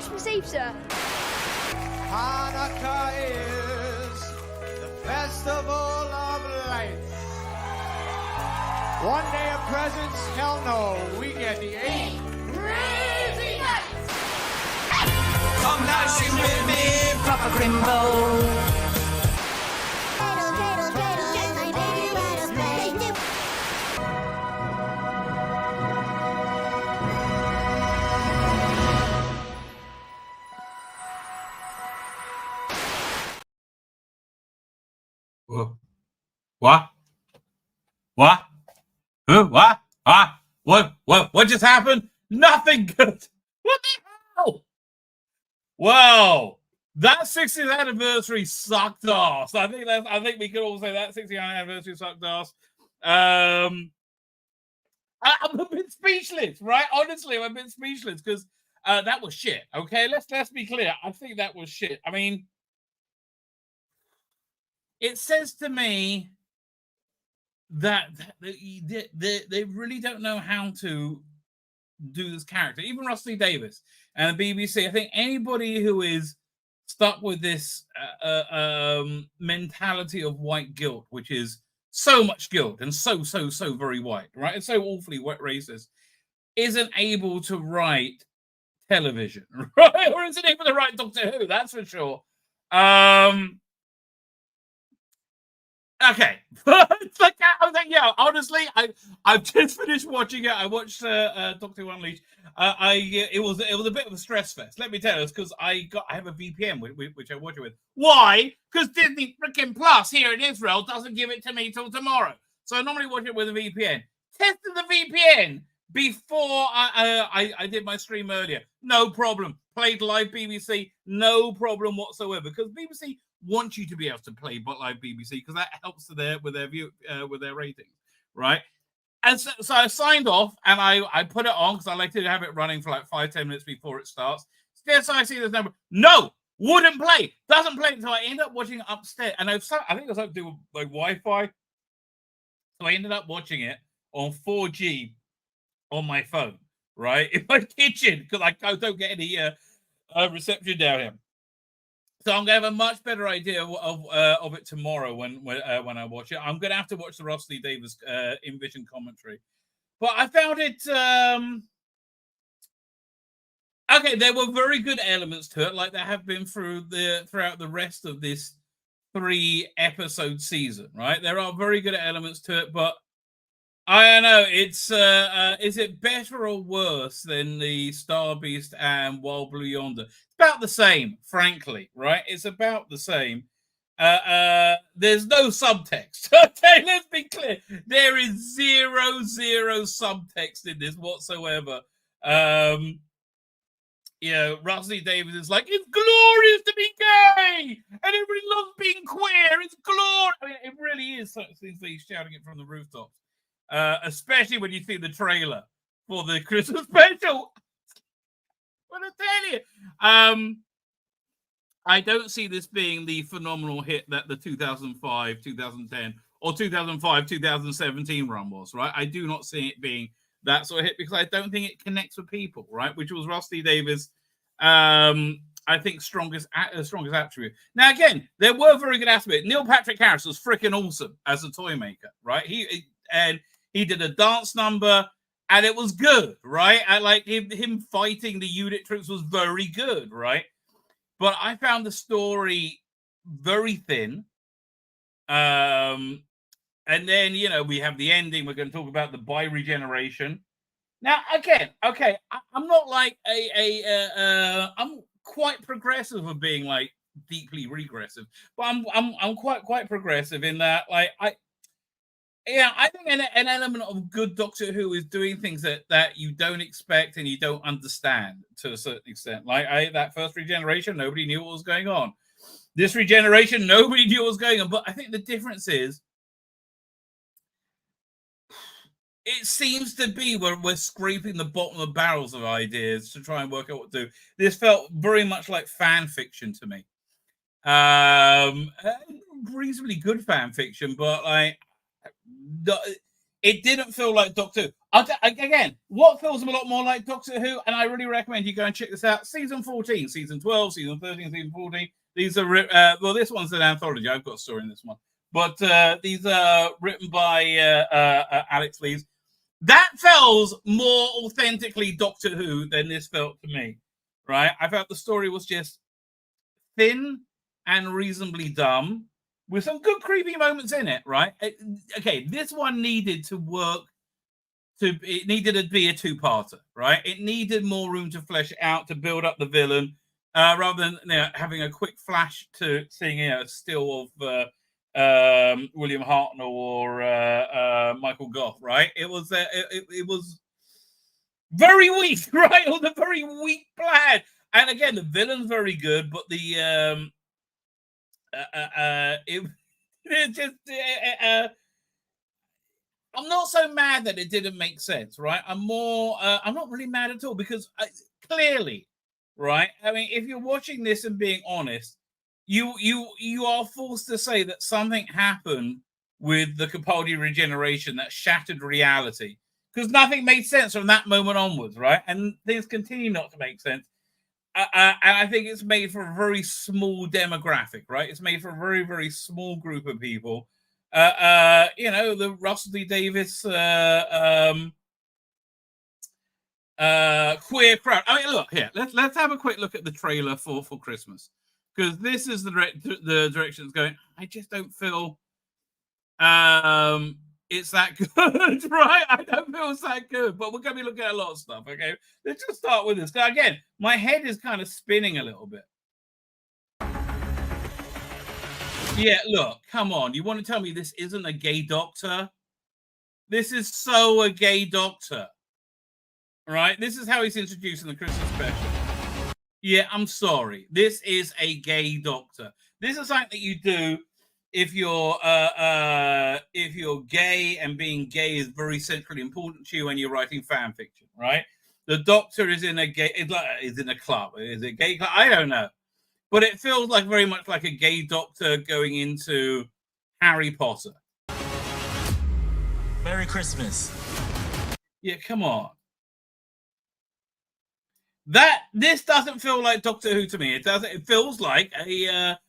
Christmas Eve, sir. Hanukkah is the festival of lights. One day of presents, hell no, we get the 8 crazy nights. Come now, sing with me, Papa Grimbo. What? Who? What? What just happened? Nothing good. What the hell? Wow. That 60th anniversary sucked ass. I think we could all say that 60th anniversary sucked ass. I'm a bit speechless, right? Honestly, I'm a bit speechless because that was shit. Okay, let's be clear. I think that was shit. I mean, it says to me that they really don't know how to do this character. Even Rusty Davis and the BBC. I think anybody who is stuck with this mentality of white guilt, which is so much guilt and so very white, right? It's so awfully racist, isn't able to write television, right? Or isn't able to write Doctor Who, that's for sure. Okay. It's like, I was like, yeah, honestly, I've just finished watching it. I watched Doctor Who Unleashed. It was a bit of a stress fest. Let me tell you, it's because I have a VPN which I watch it with. Why? Because Disney freaking Plus here in Israel doesn't give it to me till tomorrow. So I normally watch it with a VPN. Tested the VPN before I did my stream earlier. No problem. Played live BBC. No problem whatsoever. Because BBC want you to be able to play live BBC because that helps with their ratings, right? And so I signed off and I put it on because I like to have it running for like 5-10 minutes before it starts. So I see this number. No, wouldn't play. Doesn't play until I end up watching it upstairs. And I think it was something to do with like Wi-Fi. So I ended up watching it on 4G on my phone, right? In my kitchen because I don't get any reception down here. So I'm gonna have a much better idea of it tomorrow when I watch it. I'm gonna have to watch the Rusty Davis in-vision commentary, but I found it okay. There were very good elements to it, like there have been throughout the rest of this 3-episode season. Right, there are very good elements to it, but I don't know. It's is it better or worse than the Star Beast and Wild Blue Yonder? It's about the same, frankly, right? It's about the same. There's no subtext. Okay, let's be clear. There is zero subtext in this whatsoever. You know, Rusty Davis is like, it's glorious to be gay, and everybody loves being queer. It's glorious. I mean, it really is. Seems like he's shouting it from the rooftops. Especially when you see the trailer for the Christmas special. What I tell you, I don't see this being the phenomenal hit that the 2005, 2010, or 2005, 2017 run was. Right, I do not see it being that sort of hit because I don't think it connects with people. Right, which was Rusty Davis. I think strongest attribute. Now again, there were very good aspects. Neil Patrick Harris was freaking awesome as a toy maker. Right, he did a dance number, and it was good, right? I like him fighting the unit troops was very good, right? But I found the story very thin. And then, you know, we have the ending. We're going to talk about the by Regeneration. Now, again, okay, I'm not like I'm quite progressive of being like deeply regressive, but I'm quite progressive in that, like I think an element of good Doctor Who is doing things that you don't expect and you don't understand to a certain extent. Like that first Regeneration, nobody knew what was going on. This Regeneration, nobody knew what was going on. But I think the difference is it seems to be where we're scraping the bottom of barrels of ideas to try and work out what to do. This felt very much like fan fiction to me. Reasonably good fan fiction, but like it didn't feel like Doctor Who. Again, what feels a lot more like Doctor Who, and I really recommend you go and check this out. Season 14, season 12, season 13, season 14. These are well, this one's an anthology. I've got a story in this one, but these are written by Alex Lees. That feels more authentically Doctor Who than this felt to me. Right? I felt the story was just thin and reasonably dumb, with some good creepy moments in it. Right? Okay, this one needed to work. It needed to be a two-parter, right? It needed more room to flesh it out, to build up the villain, rather than having a quick flash to seeing a still of William Hartnell or Michael Gough, right? It was very weak, right? It was a very weak plan. And again, the villain's very good, but the it just. I'm not so mad that it didn't make sense, right? I'm not really mad at all, because clearly, right? I mean, if you're watching this and being honest, you are forced to say that something happened with the Capaldi regeneration that shattered reality, because nothing made sense from that moment onwards, right? And things continue not to make sense. And I think it's made for a very small demographic, right? It's made for a very, very small group of people. The Russell D. Davies queer crowd. I mean, look here. Let's have a quick look at the trailer for Christmas, because this is the direction it's going. I just don't feel it's that good, right? I don't feel it's that good. But we're going to be looking at a lot of stuff. Okay, let's just start with this. Now, again, my head is kind of spinning a little bit. Yeah, look, come on. You want to tell me this isn't a gay doctor? This is so a gay doctor. Right? This is how he's introducing the Christmas special. Yeah, I'm sorry. This is a gay doctor. This is something that you do if you're gay, and being gay is very centrally important to you when you're writing fan fiction, right? The doctor is in a club. Is it a gay club? I don't know. But it feels like very much like a gay doctor going into Harry Potter. Merry Christmas. Yeah, come on. This doesn't feel like Doctor Who to me. It doesn't. It feels like a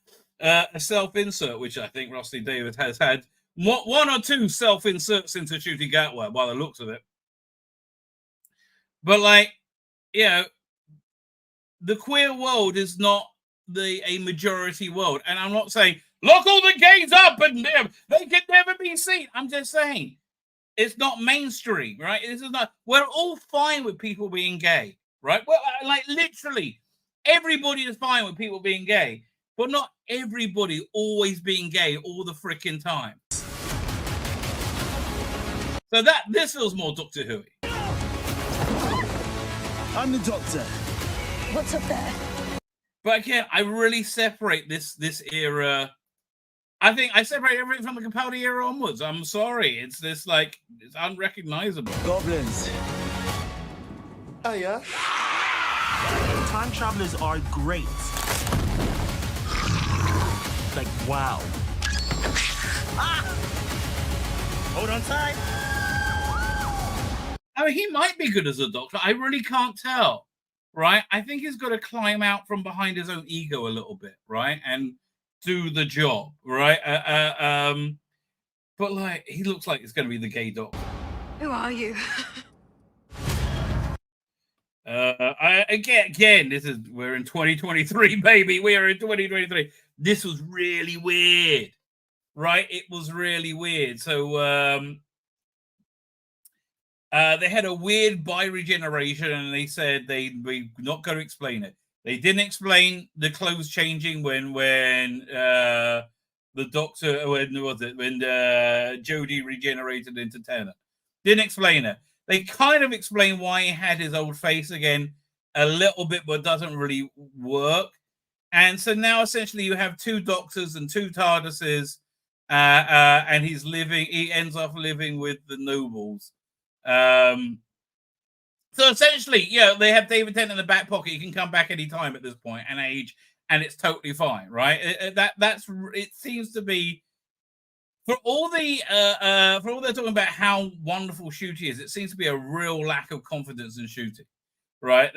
self-insert, which I think Rusty David has had one or two self-inserts into Shooty Gatwa by the looks of it. But the queer world is not a majority world, and I'm not saying lock all the gays up and they can never be seen. I'm just saying it's not mainstream, right? This is not. We're all fine with people being gay, right? Well, literally everybody is fine with people being gay, but not everybody always being gay all the freaking time. So this feels more Doctor Who. I'm the Doctor. What's up there? But again, I really separate this era. I think I separate everything from the Capaldi era onwards. I'm sorry. It's this it's unrecognizable. Goblins. Oh, yeah? Time travelers are great. Like, wow. Ah! Hold on tight. I mean, he might be good as a doctor. I really can't tell. Right? I think he's got to climb out from behind his own ego a little bit, right? And do the job, right? But he looks like it's going to be the gay doctor. Who are you? Again, we're in 2023, baby. We are in 2023. This was really weird, right? It was really weird. So, they had a weird bi-regeneration, and they said we're not going to explain it. They didn't explain the clothes changing when the doctor, when Jodie regenerated into Tennant. Didn't explain it. They kind of explained why he had his old face again a little bit, but doesn't really work. And so now essentially you have two doctors and two TARDISes, and he ends up living with the nobles. So essentially, they have David Tennant in the back pocket. He can come back any time at this point and age, and it's totally fine, right? It seems to be for all they're talking about how wonderful Shooty is, it seems to be a real lack of confidence in Shooty, right?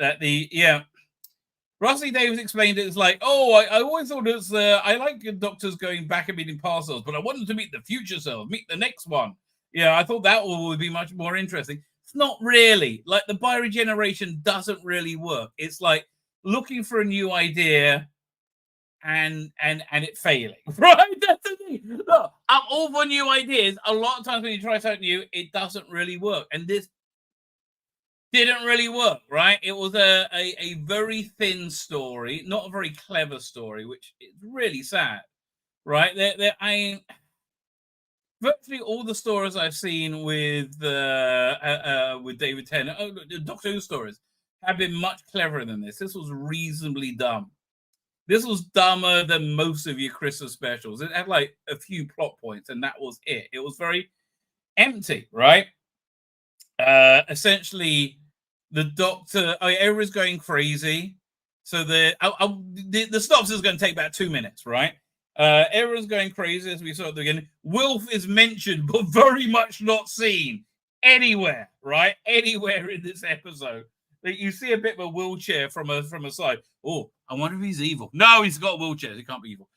Rusty Davis explained it as like, I always thought it's I like doctors going back and meeting past cells, but I wanted to meet the future cells, meet the next one. Yeah, I thought that would be much more interesting. It's not really. Like, the bioregeneration doesn't really work. It's like looking for a new idea and it failing, right? That's the thing. Look, all for new ideas, a lot of times when you try something new, it doesn't really work. And this didn't really work, right? It was a very thin story, not a very clever story, which is really sad, right? Virtually all the stories I've seen with David Tennant, Doctor Who stories, have been much cleverer than this. This was reasonably dumb. This was dumber than most of your Christmas specials. It had like a few plot points, and that was it. It was very empty, right? Essentially, the Doctor, everyone's going crazy. So the stops is going to take about 2 minutes, right? Everyone's going crazy, as we saw at the beginning. Wilf is mentioned, but very much not seen anywhere, right? Anywhere in this episode. You see a bit of a wheelchair from a side. Oh, I wonder if he's evil. No, he's got a wheelchair. He can't be evil.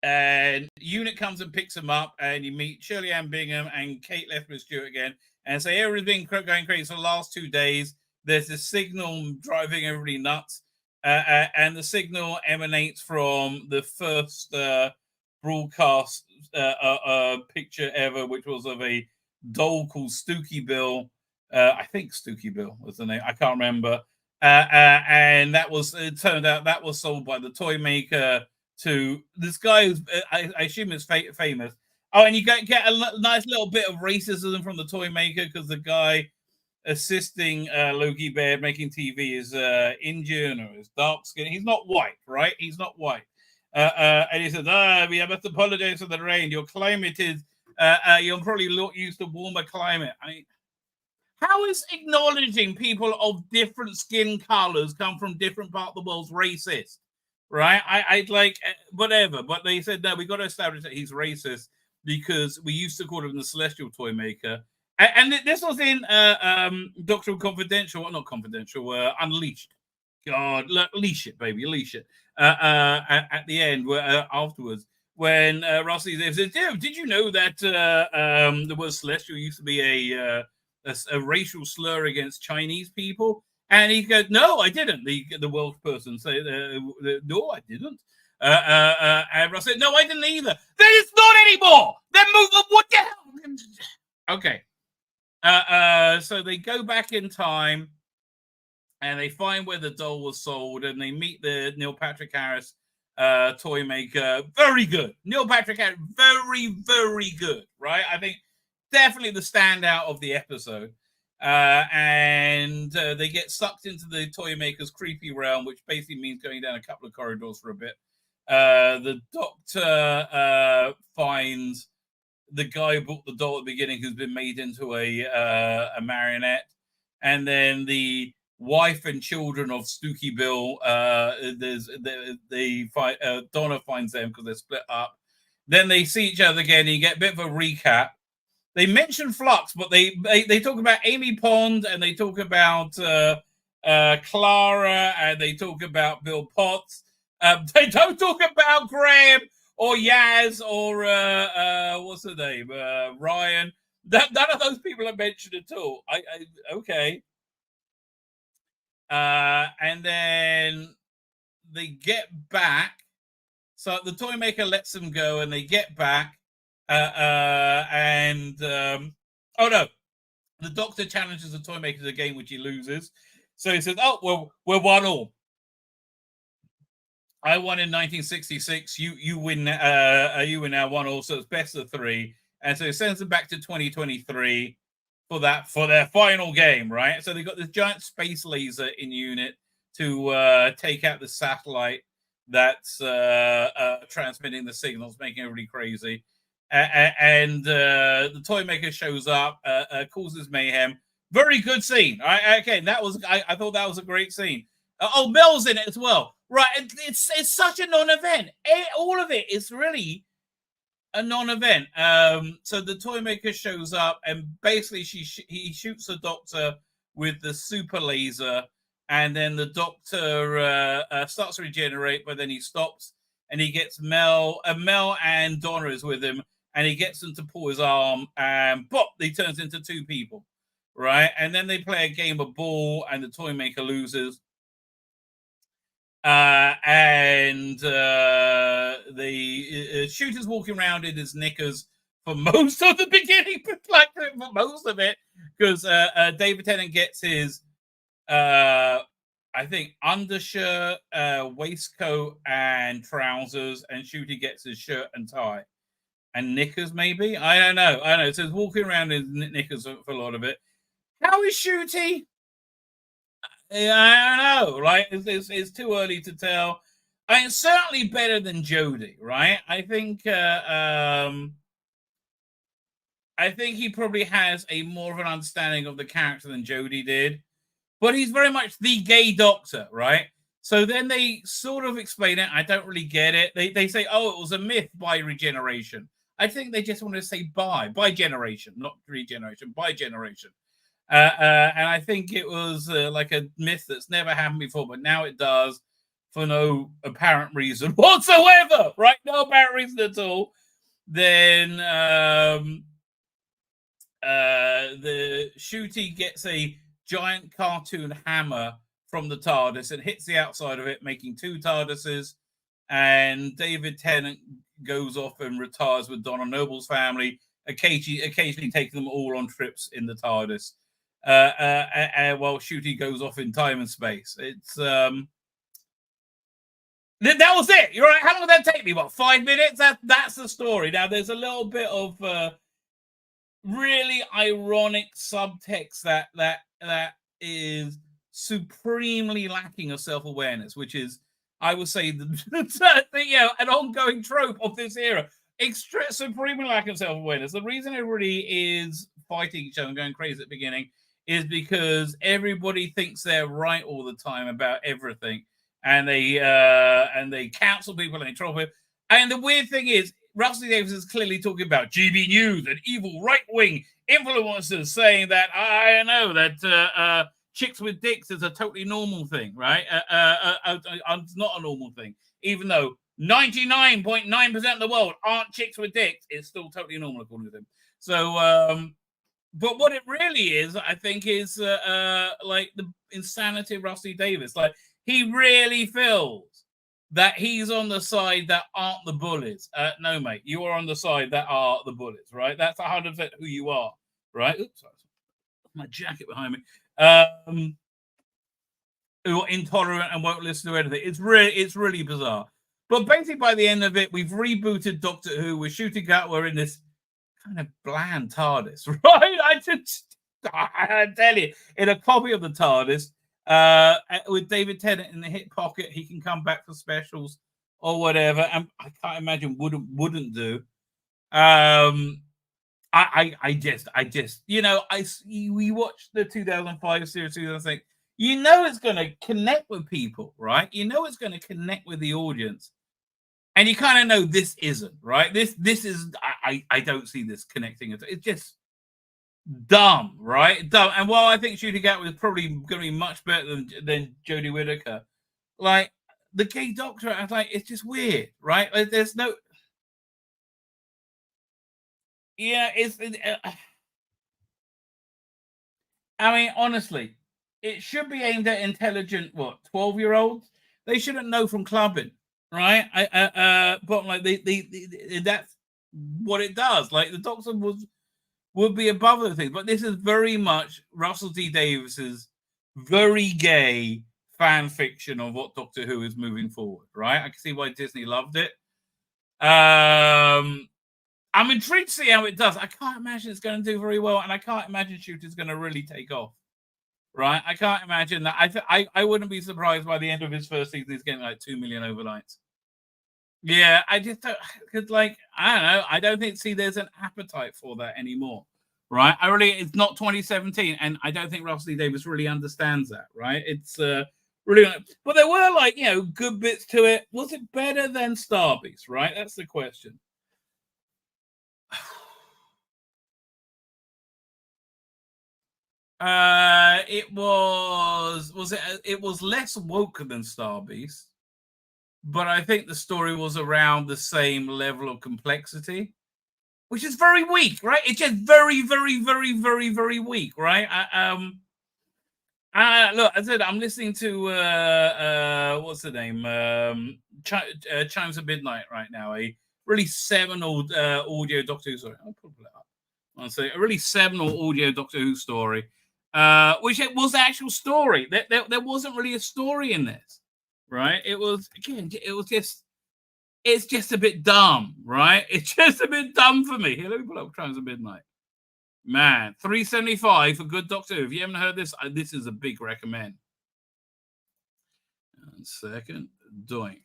And Unit comes and picks him up, and you meet Shirley Ann Bingham and Kate Lethbridge Stewart again, and say everything's been going crazy for the last 2 days. There's a signal driving everybody nuts, and the signal emanates from the first broadcast picture ever, which was of a doll called Stooky Bill. I think Stooky Bill was the name. I can't remember. And that was, it turned out that was sold by the toy maker to this guy who's, I assume is famous. Oh, and you get a nice little bit of racism from the toy maker, because the guy assisting Loki Baird making TV is Indian or is dark skin. He's not white, right? He's not white. And he says, we must apologize for the rain. Your climate is, you're probably used to warmer climate. I mean, how is acknowledging people of different skin colors come from different parts of the world racist? Right? I'd like, whatever. But they said, no, we got to establish that he's racist because we used to call him the Celestial Toy Maker. And this was in Doctor Who Confidential, not Confidential, Unleashed. God, leash it, baby, leash it. At the end, afterwards, when Rossi says, did you know that the word Celestial used to be a racial slur against Chinese people? And he goes, no, I didn't. The Welsh person say, no, I didn't. And Ross said, no, I didn't either. Then it's not anymore. Then move on. What the hell? Okay. So they go back in time and they find where the doll was sold, and they meet the Neil Patrick Harris toy maker. Very good. Neil Patrick Harris, very, very good, right? I think definitely the standout of the episode. And they get sucked into the toy maker's creepy realm, which basically means going down a couple of corridors for a bit. The Doctor finds the guy who bought the doll at the beginning, who's been made into a marionette, and then the wife and children of Stooky Bill. Donna finds them because they're split up. Then they see each other again, and you get a bit of a recap. They mention Flux, but they talk about Amy Pond, and they talk about Clara, and they talk about Bill Potts. They don't talk about Graham or Yaz or what's her name, Ryan. None of those people are mentioned at all. Okay. And then they get back. So the toy maker lets them go, and they get back. Oh no, the Doctor challenges the toy maker to a game which he loses. So he says, oh, well, we're 1-1. I won in 1966. You win. You win now 1-1. So it's best of 3. And so he sends them back to 2023 for their final game, right? So they've got this giant space laser in unit to take out the satellite that's transmitting the signals, making everybody crazy. And the toy maker shows up, causes mayhem. Very good scene. I thought that was a great scene. Mel's in it as well. Right, it's such a non-event. All of it is really a non-event. So the toy maker shows up, and basically he shoots the Doctor with the super laser, and then the Doctor starts to regenerate, but then he stops, and he gets Mel and Donna is with him, and he gets them to pull his arm, and pop, he turns into two people, right? And then they play a game of ball, and the toy maker loses. And the shooter's walking around in his knickers for most of the beginning, like for most of it, because David Tennant gets his, I think, undershirt, waistcoat, and trousers, and Shooty gets his shirt and tie and knickers, maybe. I don't know. So he's walking around in knickers for a lot of it. How is Shooty? I don't know, right? It's too early to tell. I mean, certainly better than Jodie, right? I think he probably has a more of an understanding of the character than Jodie did, but he's very much the gay Doctor, right? So then they sort of explain it. I don't really get it. They say, oh, it was a myth by Regeneration. I think they just want to say by generation, not regeneration, by generation. And I think it was like a myth that's never happened before, but now it does for no apparent reason whatsoever, right? No apparent reason at all. Then the Shooty gets a giant cartoon hammer from the TARDIS and hits the outside of it, making two TARDISes. And David Tennant goes off and retires with Donna Noble's family, occasionally taking them all on trips in the TARDIS. While Shooty goes off in time and space. It's that was it. You're right. How long did that take me? What, 5 minutes? That's the story. Now there's a little bit of really ironic subtext that is supremely lacking of self-awareness, which is, I would say, an ongoing trope of this era. Supremely lacking of self-awareness. The reason everybody is fighting each other and going crazy at the beginning is because everybody thinks they're right all the time about everything, and they cancel people and they troll people. And the weird thing is, Russell Davies is clearly talking about GB News and evil right-wing influencers saying that, I don't know, that chicks with dicks is a totally normal thing, right? It's not a normal thing. Even though 99.9% of the world aren't chicks with dicks, it's still totally normal according to them. So, but what it really is, I think, is like the insanity of Rusty Davis. Like, he really feels that he's on the side that aren't the bullies. No, mate, you are on the side that are the bullies, right? That's 100% who you are, right? Oops, sorry. My jacket behind me. Who are intolerant and won't listen to anything. It's really bizarre. But basically, by the end of it, we've rebooted Doctor Who. We're shooting out. We're in this kind of bland TARDIS, right? I tell you, in a copy of the TARDIS, with David Tennant in the hip pocket, he can come back for specials or whatever. And I can't imagine wouldn't do. I just, you know, we watched the 2005 series and think, you know, it's going to connect with people, right? You know, it's going to connect with the audience. And you kind of know this isn't, right? This is, I don't see this connecting. It's just dumb, right? Dumb. And while I think Shooting Out was probably going to be much better than Jodie Whittaker, like, the gay Doctor, I was like, it's just weird, right? Like, there's no... Yeah, I mean, honestly, it should be aimed at intelligent, 12-year-olds? They shouldn't know from clubbing. Right, but like that's what it does. Like, the Doctor would be above the things, but this is very much Russell T Davis's very gay fan fiction of what Doctor Who is moving forward. Right, I can see why Disney loved it. I'm intrigued to see how it does. I can't imagine it's going to do very well, and I can't imagine Shooter's going to really take off. Right, I can't imagine that. I wouldn't be surprised by the end of his first season he's getting like 2 million overnights. Yeah, I just don't, because, like, I don't know. I don't think, there's an appetite for that anymore, right? It's not 2017, and I don't think Russell Davis really understands that, right? It's really, but there were, like, you know, good bits to it. Was it better than Star Beast, right? That's the question. It was less woke than Star Beast, but I think the story was around the same level of complexity, which is very weak, right? It's just very, very, very, very, very weak, right? Look, I said I'm listening to what's the name? Chimes of Midnight right now. A really seminal audio Doctor Who story. I'll pull it up. I'll say a really seminal audio Doctor Who story, which it was the actual story. There wasn't really a story in this, right? It was it's just a bit dumb, right? It's just a bit dumb for me. Here, let me pull up Chimes of Midnight. Man, $3.75 for good Doctor Who. If you haven't heard this, this is a big recommend. 1 second, doing.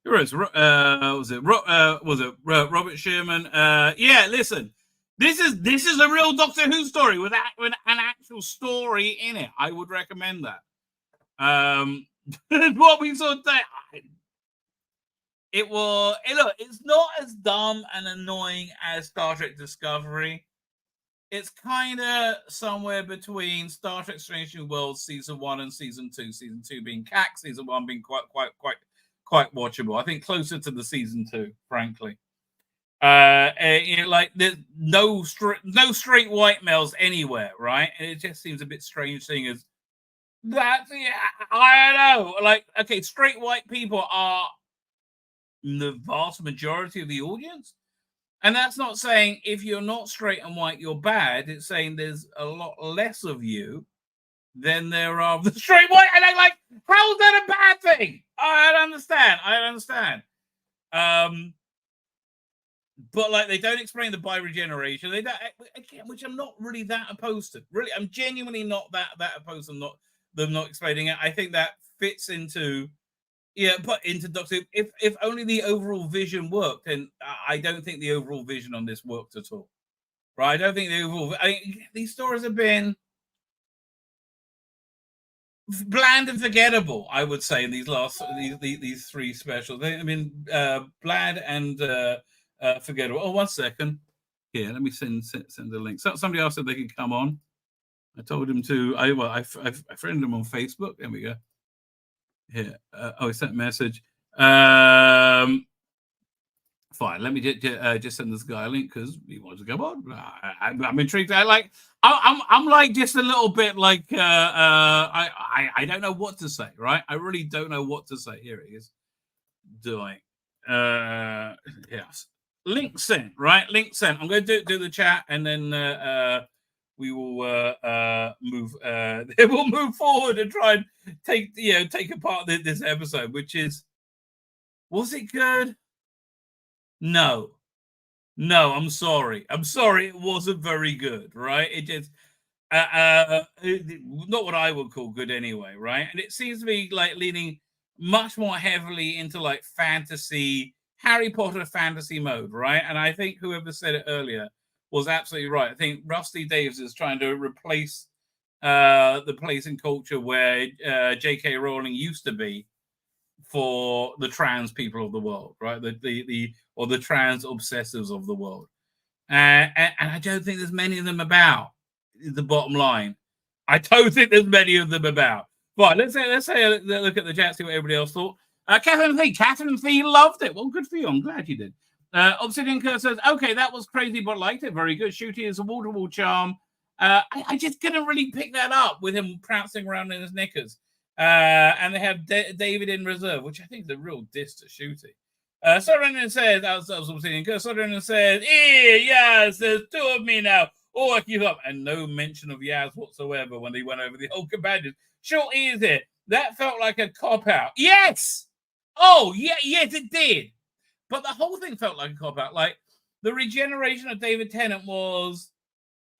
Here it is. Was it Robert Sherman? Yeah, listen. This is a real Doctor Who story with an actual story in it. I would recommend that. What we saw today. It's not as dumb and annoying as Star Trek Discovery. It's kind of somewhere between Star Trek Strange New Worlds season 1 and season 2. Season 2 being cack, season 1 being quite watchable. I think closer to the season 2, frankly. There's no straight white males anywhere, right? And it just seems a bit strange seeing as that. Yeah, I don't know. Like, okay, straight white people are the vast majority of the audience. And that's not saying if you're not straight and white, you're bad. It's saying there's a lot less of you than there are of the straight white. And I'm like, how's that a bad thing? I don't understand. But like, they don't explain the bi-regeneration. They don't, again, which I'm not really that opposed to. Really, I'm genuinely not that opposed to them not explaining it. I think that fits into. Yeah, but into Doctor Who, if only the overall vision worked, and I don't think the overall vision on this worked at all. Right? I don't think the overall. These stories have been bland and forgettable. I would say in these three specials, they've been bland and forgettable. Oh, 1 second. Here, let me send the link. So somebody else said they could come on. I told him to. I friended him on Facebook. There we go. Here, I sent a message. Fine, let me just send this guy a link because he wants to come on. I'm intrigued. I'm like just a little bit like I don't know what to say, right? I really don't know what to say. Here he is doing. Yes, link sent, right? Link sent. I'm going to do the chat and then we will we'll move forward and try and take apart this episode, which is, was it good? No, I'm sorry, it wasn't very good, right? It just not what I would call good anyway, right? And it seems to be like leaning much more heavily into like fantasy, Harry Potter fantasy mode, right? And I think whoever said it earlier was absolutely right. I think Rusty Davies is trying to replace the place in culture where J.K. Rowling used to be for the trans people of the world, right? The trans obsessives of the world, and I don't think there's many of them about. The bottom line, I don't think there's many of them about. Right, let's say a look at the chat, see what everybody else thought. Catherine Fee loved it. Well, good for you. I'm glad you did. Obsidian Curse says, okay, that was crazy, but liked it. Very good. Shooty is a wall-to-wall charm. I just couldn't really pick that up with him prancing around in his knickers. And they have David in reserve, which I think is a real diss to Shooty. Soren says, that was Obsidian Curse. Soren says, yes, there's 2 of me now. Oh, I give up. And no mention of Yaz whatsoever when they went over the whole companions. Short is it. That felt like a cop-out. Yes! Oh, yeah, yes, it did. But the whole thing felt like a cop-out. Like, the regeneration of David Tennant was,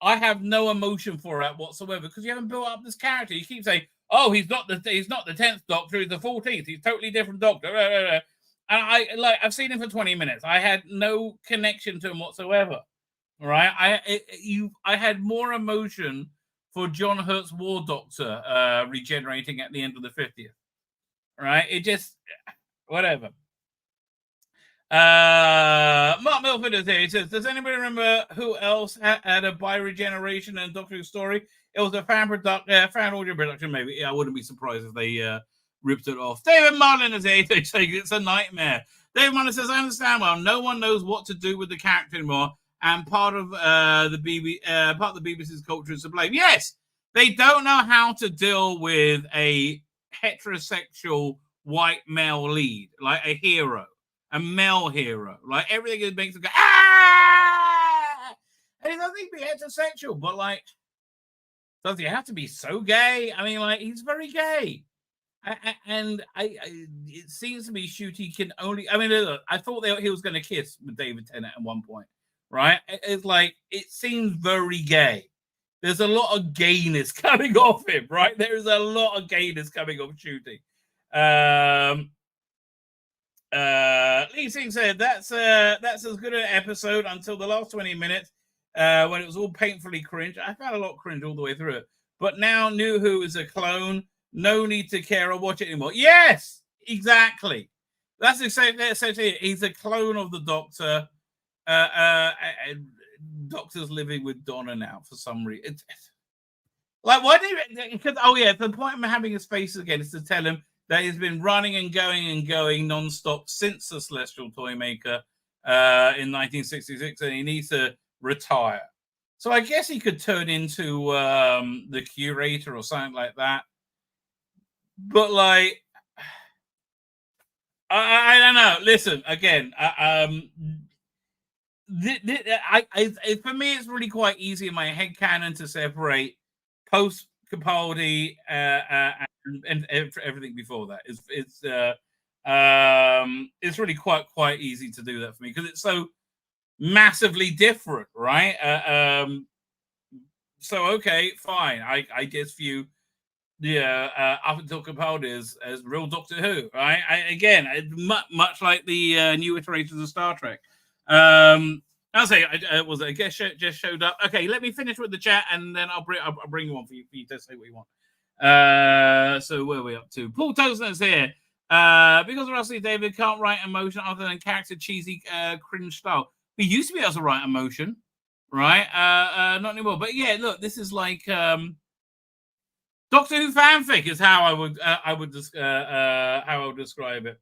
I have no emotion for it whatsoever because you haven't built up this character. You keep saying, oh, he's not the 10th Doctor, he's the 14th. He's a totally different Doctor. And I've seen him for 20 minutes. I had no connection to him whatsoever. Right? I had more emotion for John Hurt's War Doctor regenerating at the end of the 50th. Right? It just, whatever. Mark Milford is here. He says, does anybody remember who else had a bi-regeneration and Doctor Who story? It was a fan audio production, maybe. I wouldn't be surprised if they ripped it off. David Marlin is here to say it's a nightmare. David Marlin says, I understand well, no one knows what to do with the character anymore, and part of the BBC's culture is to blame. Yes, they don't know how to deal with a heterosexual white male lead, like a hero, a male hero. Like everything makes them go, ah! And he doesn't need to be heterosexual, but like, does he have to be so gay? I mean, like, he's very gay. And it seems to me Shooty can only, I mean, look, I thought he was going to kiss with David Tennant at one point, right? It's like, it seems very gay. There's a lot of gayness coming off him, right? There's a lot of gayness coming off Shooty. Lee Singh said, that's as good an episode until the last 20 minutes when it was all painfully cringe. I found a lot of cringe all the way through it. But now New Who is a clone. No need to care or watch it anymore. Yes, exactly. That's essentially he's a clone of the Doctor. Doctor's living with Donna now for some reason. Like, why do you? Because the point of having his face again is to tell him that he's been running and going non-stop since the Celestial Toymaker in 1966, and he needs to retire. So I guess he could turn into the curator or something like that. But like, I don't know. Listen, again, for me, it's really quite easy in my head canon to separate post Capaldi and everything before that. It's really quite easy to do that for me because it's so massively different, right? So okay, fine. I guess view up until Capaldi as real Doctor Who, right? Again, much like the new iterations of Star Trek. I'll say a guest just showed up. Okay, let me finish with the chat, and then I'll bring you on for you to say what you want. So where are we up to? Paul Toastner's here. Because Russell David can't write emotion other than character cheesy cringe style. We used to be able to write emotion, right? Not anymore. But yeah, look, this is like Doctor Who fanfic is how I would describe it.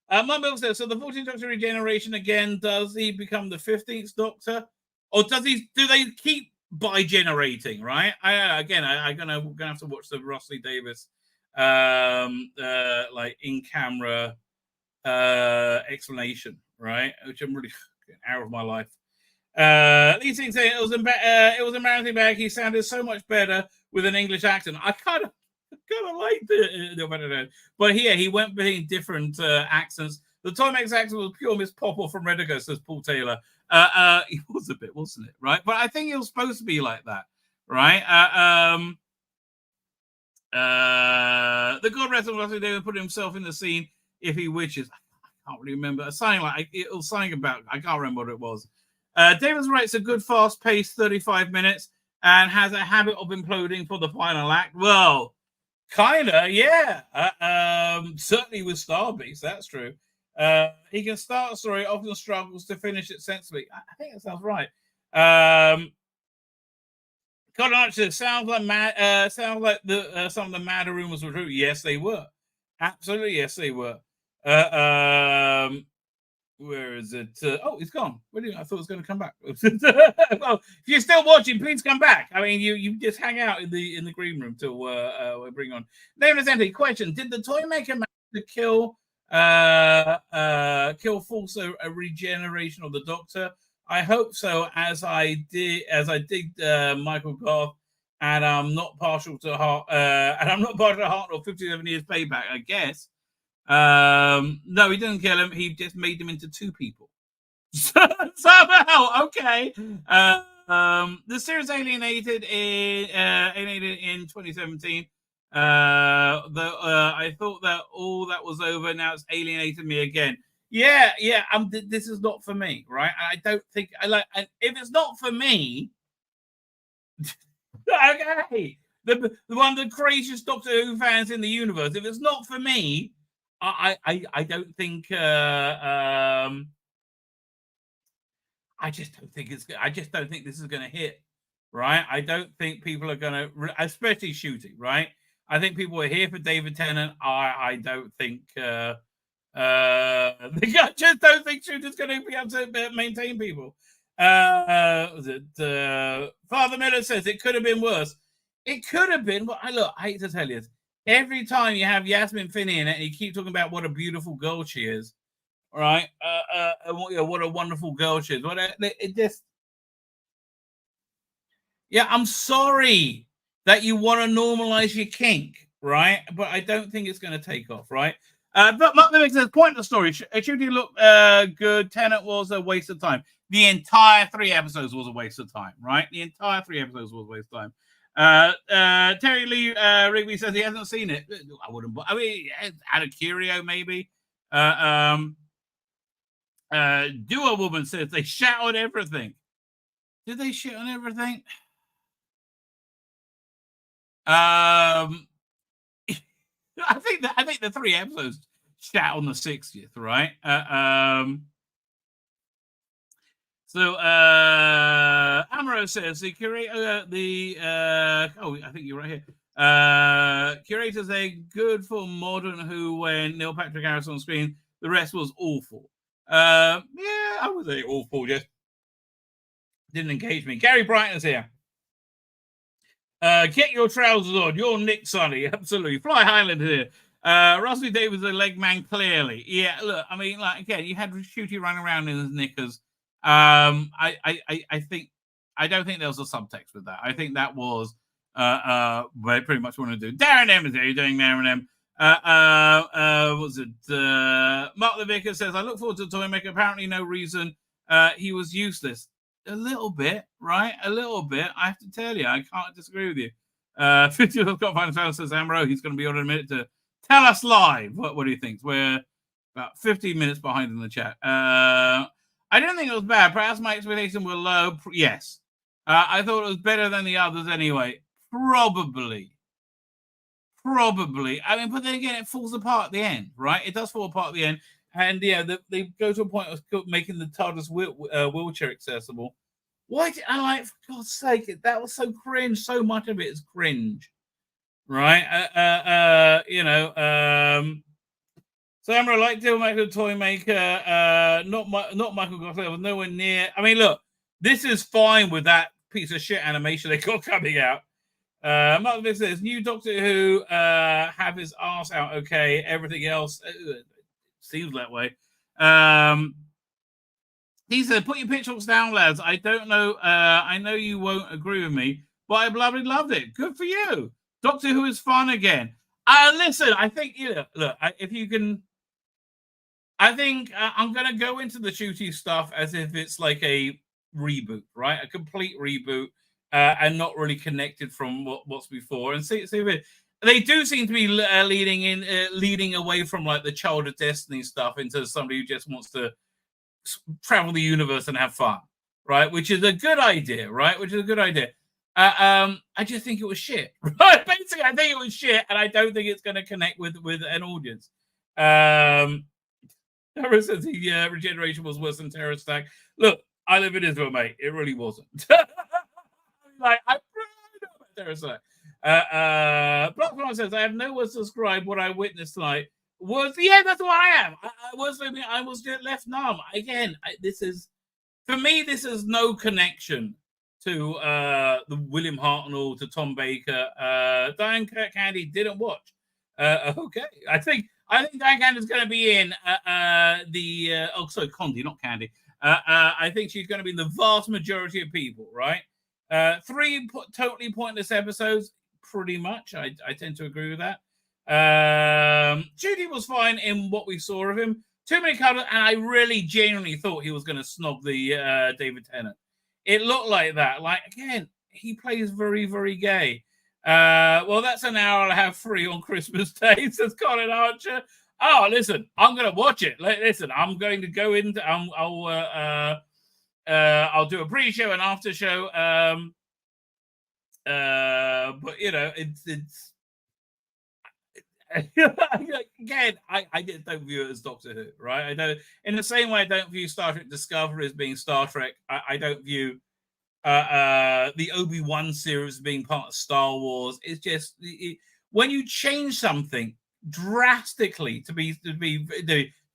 My bill says, so the 14th Doctor Regeneration again, does he become the 15th Doctor? Or do they keep bi-generating, right? I'm gonna have to watch the Russell Davis like in-camera explanation, right? Which I'm really out of my life. Lee Singh saying it was embarrassing back. He sounded so much better with an English accent. I kind of like the but here he went between different accents. The Toymaker's accent was pure Miss Popple from Redigo, says Paul Taylor. He was a bit, wasn't it? Right, but I think it was supposed to be like that, right? The God Rest of Russell David put himself in the scene if he wishes. I can't really remember. Something like it was something about. I can't remember what it was. David's right. It's a good, fast-paced 35 minutes and has a habit of imploding for the final act. Well, kinda, yeah. Certainly with Starbase, that's true. He can start a story, often struggles to finish it sensibly. I think that sounds right. Colin Archer sounds like some of the madder rumors were true. Yes, they were. Absolutely, yes, they were. Where is it? Oh, he's gone. I thought it was going to come back. Well, if you're still watching, please come back. I mean, you just hang out in the green room till we bring on. Nameless Entity question: did the Toymaker manage to kill false a regeneration of the Doctor? I hope so, as I did Michael Goff, and I'm not partial to Heart, or 57 years payback, I guess. No, he didn't kill him. He just made him into two people. Somehow, okay. The series alienated in 2017. I thought that all that was over. Now it's alienated me again. Yeah. This is not for me, right? I don't think I like. And if it's not for me, okay. The one of the craziest Doctor Who fans in the universe. If it's not for me, I don't think. I just don't think this is going to hit right? I don't think people are going to, especially shooting, right? I think people are here for David Tennant. I don't think, I just don't think shooter's going to be able to maintain people. Was it Father Miller says it could have been worse. It could have been, but I hate to tell you this. Every time you have Yasmin Finney in it and you keep talking about what a beautiful girl she is, right? What a wonderful girl she is. It just, yeah, I'm sorry that you want to normalize your kink, right? But I don't think it's going to take off, right? But Mark Limerick says, point of the story. Shooting looked good. Tenet was a waste of time. The entire 3 episodes was a waste of time, right? The entire 3 episodes was a waste of time. Terry Lee Rigby says he hasn't seen it. I wouldn't. I mean, out of curio, maybe. Duo Woman says they shout on everything. Did they shit on everything? I think the 3 episodes shat on the 60th, right? So Amaro says the curator, I think you're right here. Curators are good for modern Who when Neil Patrick Harris on screen. The rest was awful. Yeah, I would say awful. Just didn't engage me. Gary Brighton is here. Get your trousers on. You're Nick Sonny. Absolutely. Fly Highland here. Russell Davis, a leg man, clearly. Yeah, look, I mean, like, again, you had Shooty running around in his knickers. I don't think there was a subtext with that. I think that was what pretty much want to do. Darren M is there. You're doing Darren M. Was it Mark the Vicar says, I look forward to the toy maker. Apparently no reason he was useless. A little bit, right? A little bit. I have to tell you, I can't disagree with you. 50 Scott Final Fan says, Amaro, he's going to be on in a minute to tell us live. What do you think? We're about 15 minutes behind in the chat. I didn't think it was bad. Perhaps my expectations were low. Yes. I thought it was better than the others anyway. Probably. I mean, but then again, it falls apart at the end, right? It does fall apart at the end. And yeah, they go to a point of making the TARDIS wheelchair accessible. Why did I like, for God's sake, that was so cringe. So much of it is cringe, right? So Amber, I like to make a toy maker, not Michael Gosselaar, was nowhere near. I mean, look, this is fine with that piece of shit animation they got coming out. Mark Vick says, new Doctor Who have his arse out okay. Everything else seems that way. He said, put your pitchforks down, lads. I don't know. I know you won't agree with me, but I bloody loved it. Good for you. Doctor Who is fun again. Listen, I think, look, if you can, I think I'm going to go into the shooty stuff as if it's like a reboot, right? A complete reboot. And not really connected from what's before. And see they do seem to be leading away from like the Child of Destiny stuff into somebody who just wants to travel the universe and have fun, right? Which is a good idea, right? I just think it was shit. Right? Basically, I think it was shit, and I don't think it's going to connect with an audience. Says Regeneration was worse than Terror Stack. Look, I live in Israel, mate. It really wasn't. Like, I'm proud of it. Blockfly says, I have no words to describe what I witnessed tonight. That's what I am. I was just left numb. Again, this is no connection to the William Hartnell, to Tom Baker. Diane Candy didn't watch. Okay. I think Diane Candy's going to be in Condi, not Candy. I think she's going to be in the vast majority of people, right? 3 totally pointless episodes, pretty much. I tend to agree with that. Judy was fine in what we saw of him. Too many colors, and I really genuinely thought he was going to snog the David Tennant. It looked like that. Like, again, he plays very, very gay. Well, that's an hour I'll have free on Christmas Day, says Colin Archer. Oh, listen, I'm going to watch it. Listen, I'm going to go into... I'll do a pre-show and after show. But it's again, I don't view it as Doctor Who, right? I don't, in the same way I don't view Star Trek Discovery as being Star Trek. I don't view the Obi-Wan series being part of Star Wars. It's just when you change something drastically to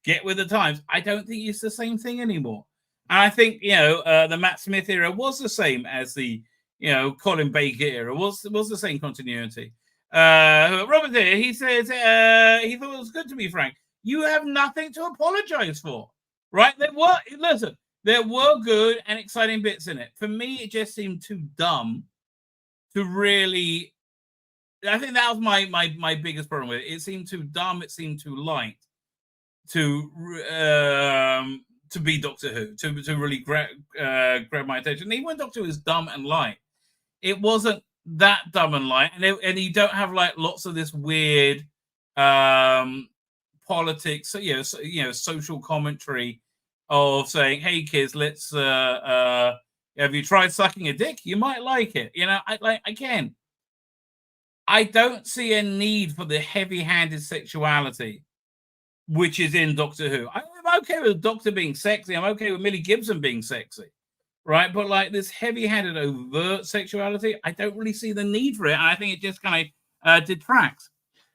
get with the times, I don't think it's the same thing anymore. And I think the Matt Smith era was the same as the Colin Baker era was the same continuity. Robert here, he says he thought it was good, to be frank. You have nothing to apologize for, right? There were good and exciting bits in it. For me, it just seemed too dumb to really. I think that was my biggest problem with it. It seemed too dumb. It seemed too light to be Doctor Who, to really grab my attention. Even when Doctor Who is dumb and light, it wasn't that dumb and light, and you don't have like lots of this weird politics, social commentary of saying, "Hey kids, let's have you tried sucking a dick? You might like it." I don't see a need for the heavy-handed sexuality which is in Doctor Who. I'm okay with the Doctor being sexy. I'm okay with Millie Gibson being sexy, right? But like this heavy-handed, overt sexuality, I don't really see the need for it. And I think it just kind of detracts.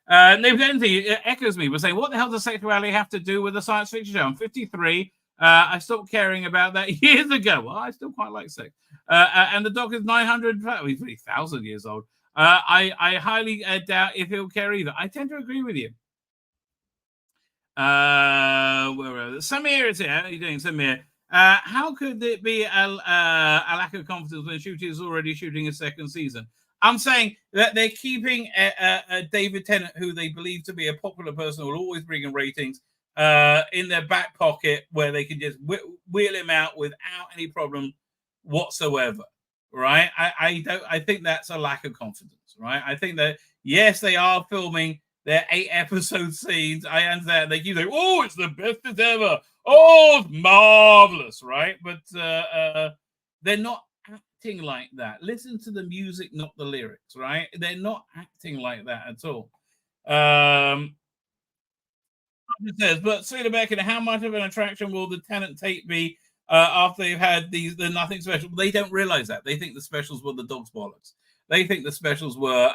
It echoes me by saying, what the hell does sexuality have to do with a science fiction show? I'm 53. I stopped caring about that years ago. Well, I still quite like sex. And the Doc is 900, he's 3,000 years old. I highly doubt if he'll care either. I tend to agree with you. Samir is here. How are you doing, Samir? How could it be a lack of confidence when Shooty is already shooting a second season? I'm saying that they're keeping David Tennant, who they believe to be a popular person who will always bring in ratings, in their back pocket, where they can just wheel him out without any problem whatsoever. Right? I think that's a lack of confidence. Right? I think that yes, they are filming their 8-episode scenes. I understand they keep saying, "Oh, it's the best as ever. Oh, it's marvelous," right? But they're not acting like that. Listen to the music, not the lyrics, right? They're not acting like that at all. It says, but Tzvi Lebetkin, how much of an attraction will the Tennant tape be after they've had the nothing special? They don't realize that. They think the specials were the dog's bollocks. They think the specials were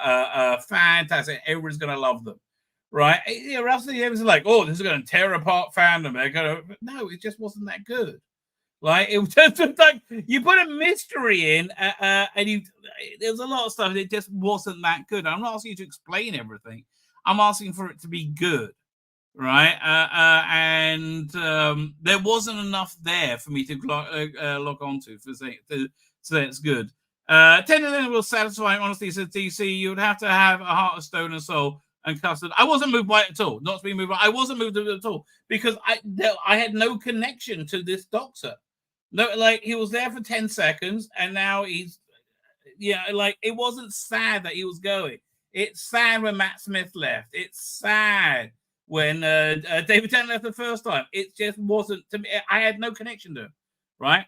fantastic. Everyone's going to love them, right? Russell Evans is like, oh, this is going to tear apart fandom. No, it just wasn't that good. Like it was just like you put a mystery in, and there's a lot of stuff. It just wasn't that good. I'm not asking you to explain everything. I'm asking for it to be good, right? And there wasn't enough there for me to log onto to say it's good. Tendon will satisfy. Honestly, says DC. You would have to have a heart of stone and soul and custard. I wasn't moved by it at all. Not to be moved by. I wasn't moved at all because I had no connection to this Doctor. No, like he was there for 10 seconds and now he's, like it wasn't sad that he was going. It's sad when Matt Smith left. It's sad when David Tennant left the first time. It just wasn't to me. I had no connection to him, right?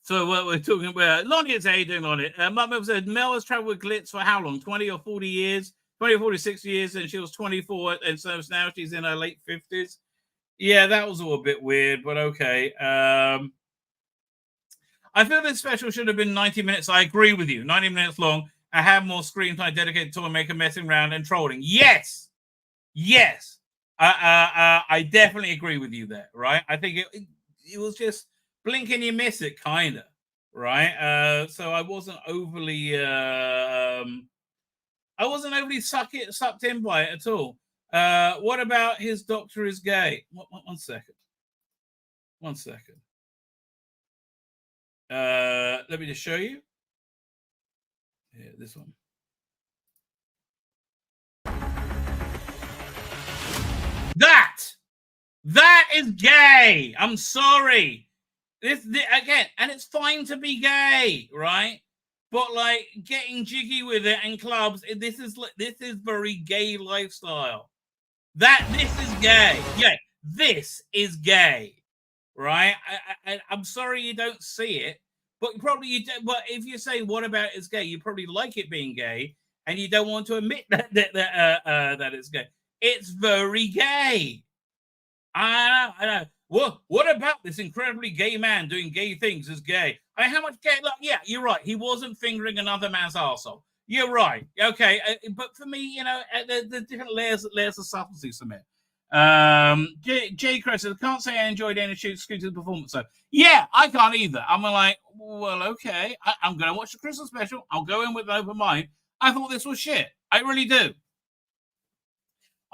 So what we're talking about, Lonnie is doing on it. Mum said Mel has traveled with Glitz for how long? 20 or 40 years? 20 or 46 years, and she was 24, and so now she's in her late 50s. Yeah, that was all a bit weird, but okay. I feel this special should have been 90 minutes. I agree with you. 90 minutes long. I have more screen time dedicated to Toymaker messing around and trolling. Yes. I definitely agree with you there, right? I think it was just blink and you miss it, kind of, right? So I wasn't overly sucked in by it at all. What about his Doctor is gay? One second. Let me just show you. Yeah, this one. That is gay. I'm sorry. This again, and it's fine to be gay, right? But like getting jiggy with it in clubs, this is very gay lifestyle. This is gay. Yeah, this is gay, right? I'm sorry you don't see it, but probably you do. But if you say what about it's gay, you probably like it being gay, and you don't want to admit that it's gay. It's very gay. I know. What about this incredibly gay man doing gay things as gay? I mean, how much gay? Like, yeah, you're right. He wasn't fingering another man's arsehole. You're right. Okay, but for me, the different layers of subtlety, Samir. Jay Chris says, can't say I enjoyed any Scooter's performance. So yeah, I can't either. I'm like, well, okay, I'm going to watch the Christmas special. I'll go in with an open mind. I thought this was shit. I really do.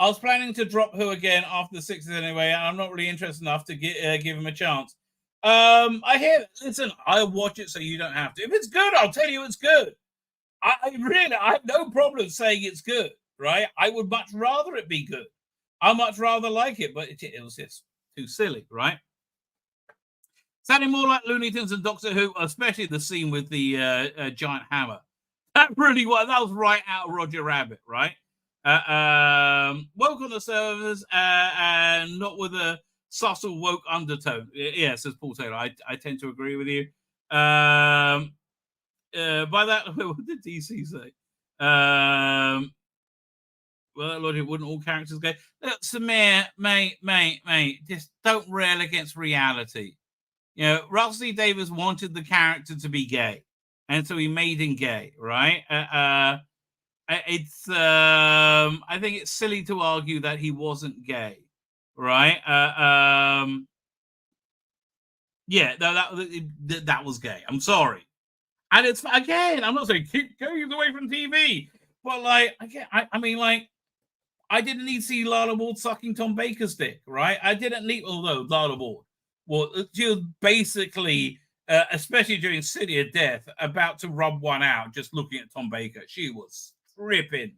I was planning to drop Who again after the 60s anyway, and I'm not really interested enough to give him a chance. I hear. Listen, I watch it so you don't have to. If it's good, I'll tell you it's good. I have no problem saying it's good, right? I would much rather it be good. I much rather like it, but it was just too silly, right? Sounding more like Looney Tunes and Doctor Who, especially the scene with the giant hammer. That really was. That was right out of Roger Rabbit, right? Woke on the servers and not with a subtle woke undertone. Yeah, says Paul Taylor. I tend to agree with you. By that, what did DC say? Well, that logic, wouldn't all characters go? Look, Samir, mate, just don't rail against reality. Russell T Davies wanted the character to be gay, and so he made him gay, right? I think it's silly to argue that he wasn't gay, right? Yeah, that was gay. I'm sorry. And it's, again, I'm not saying keep going away from TV, but like, again, I mean, like, I didn't need to see Lala Ward sucking Tom Baker's dick, right? I didn't need, although Lala Ward, well, she was basically, especially during City of Death, about to rub one out just looking at Tom Baker. She was tripping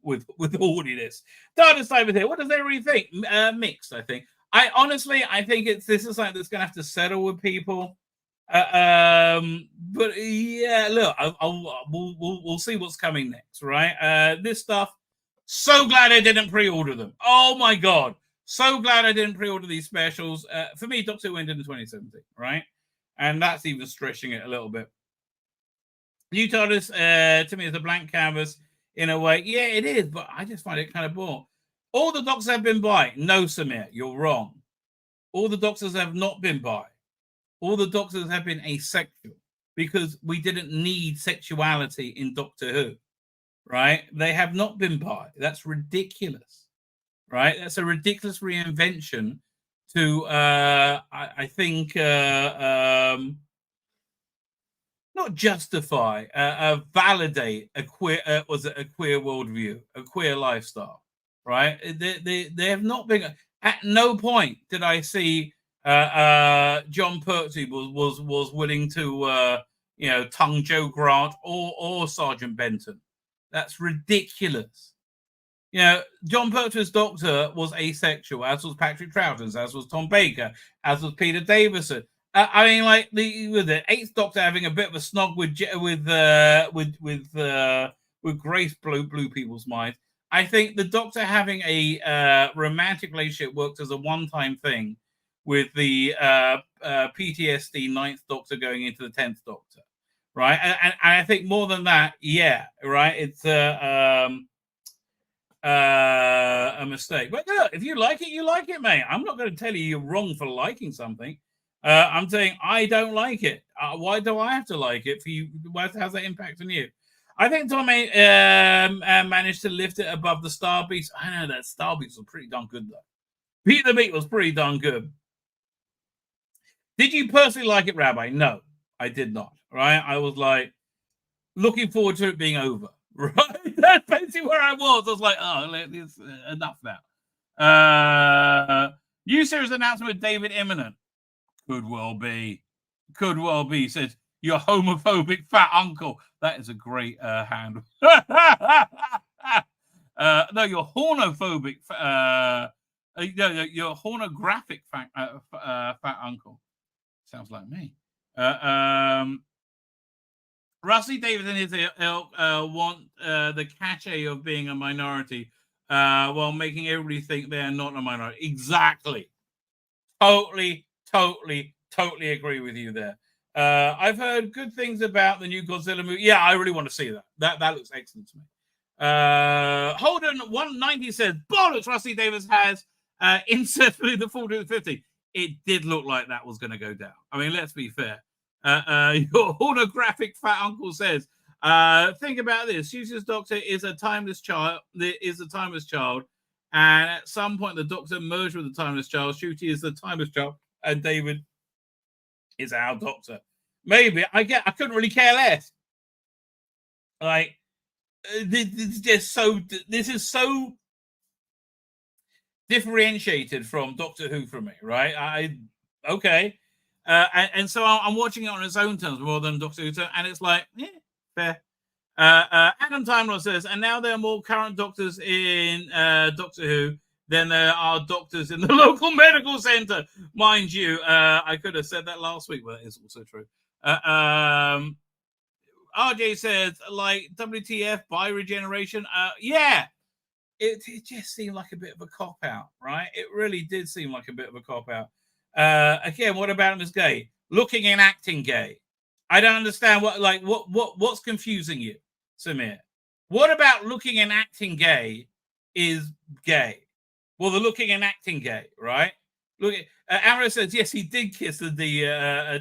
with horniness. Darkness over here. What does everybody think? Mixed, I think. I think this is something that's going to have to settle with people. But yeah, look, we'll see what's coming next, right? This stuff. So glad I didn't pre-order them. Oh my god, so glad I didn't pre-order these specials. For me, Doctor Who ended in 2017, right? And that's even stretching it a little bit. You told us, to me, it's a blank canvas in a way. Yeah, it is, but I just find it kind of boring. All the Doctors have been by. No, Samir, you're wrong. All the Doctors have not been by. All the Doctors have been asexual because we didn't need sexuality in Doctor Who, right? They have not been bi. That's ridiculous, right? That's a ridiculous reinvention to, I think, not justify, validate a queer, a queer worldview, a queer lifestyle, right? They have not been. At no point did I see John Pertwee was willing to tongue Joe Grant or Sergeant Benton. That's ridiculous. John Pertwee's Doctor was asexual, as was Patrick Troughton's, as was Tom Baker, as was Peter Davison. I mean, like with the Eighth Doctor having a bit of a snog with Grace blew people's minds. I think the Doctor having a romantic relationship worked as a one-time thing with the PTSD Ninth Doctor going into the 10th Doctor, right? And I think more than that, yeah, right? It's a mistake. But look, if you like it, you like it, mate. I'm not going to tell you you're wrong for liking something. I'm saying I don't like it. Why do I have to like it for you? How's that impact on you? I think Tommy managed to lift it above the Star Beast. I know that Star Beast was pretty darn good, though. Beat the Beat was pretty darn good. Did you personally like it, Rabbi? No, I did not. Right? I was like looking forward to it being over. Right? That's basically where I was. I was like, oh, it's enough now. New series announcement with David Imminent. Could well be. Could well be. He says, your homophobic fat uncle. That is a great handle. No, your hornophobic, your hornographic fat uncle. Sounds like me. Rusty Davis and his ilk want the cachet of being a minority while making everybody think they're not a minority. Exactly. Totally agree with you there. I've heard good things about the new Godzilla movie. Yeah, I really want to see that. That looks excellent to me. Holden 190 says, bollocks, Rusty Davis has insert through the 40 to 50. it did look like that was going to go down. I mean, let's be fair. Your holographic fat uncle says, think about this. Shooty's doctor is a timeless child. And at some point, the doctor merged with the timeless child. Shooty is the timeless child, and David is our doctor. Maybe I couldn't really care less. Like, this is so differentiated from Doctor Who for me, right? Okay. And so I'm watching it on its own terms more than Doctor Who, and it's like, yeah, fair. Adam Timeless says, and now there are more current doctors in Doctor Who than there are doctors in the local medical center. Mind you, I could have said that last week, but that is also true. RJ says, like, WTF by Regeneration. Yeah, it just seemed like a bit of a cop-out, right? It really did seem like a bit of a cop-out. Again, what about him as gay? Looking and acting gay. I don't understand what's confusing you, Samir. What about looking and acting gay is gay? Well, the looking and acting gay, right? Look, Amara says, yes, he did kiss the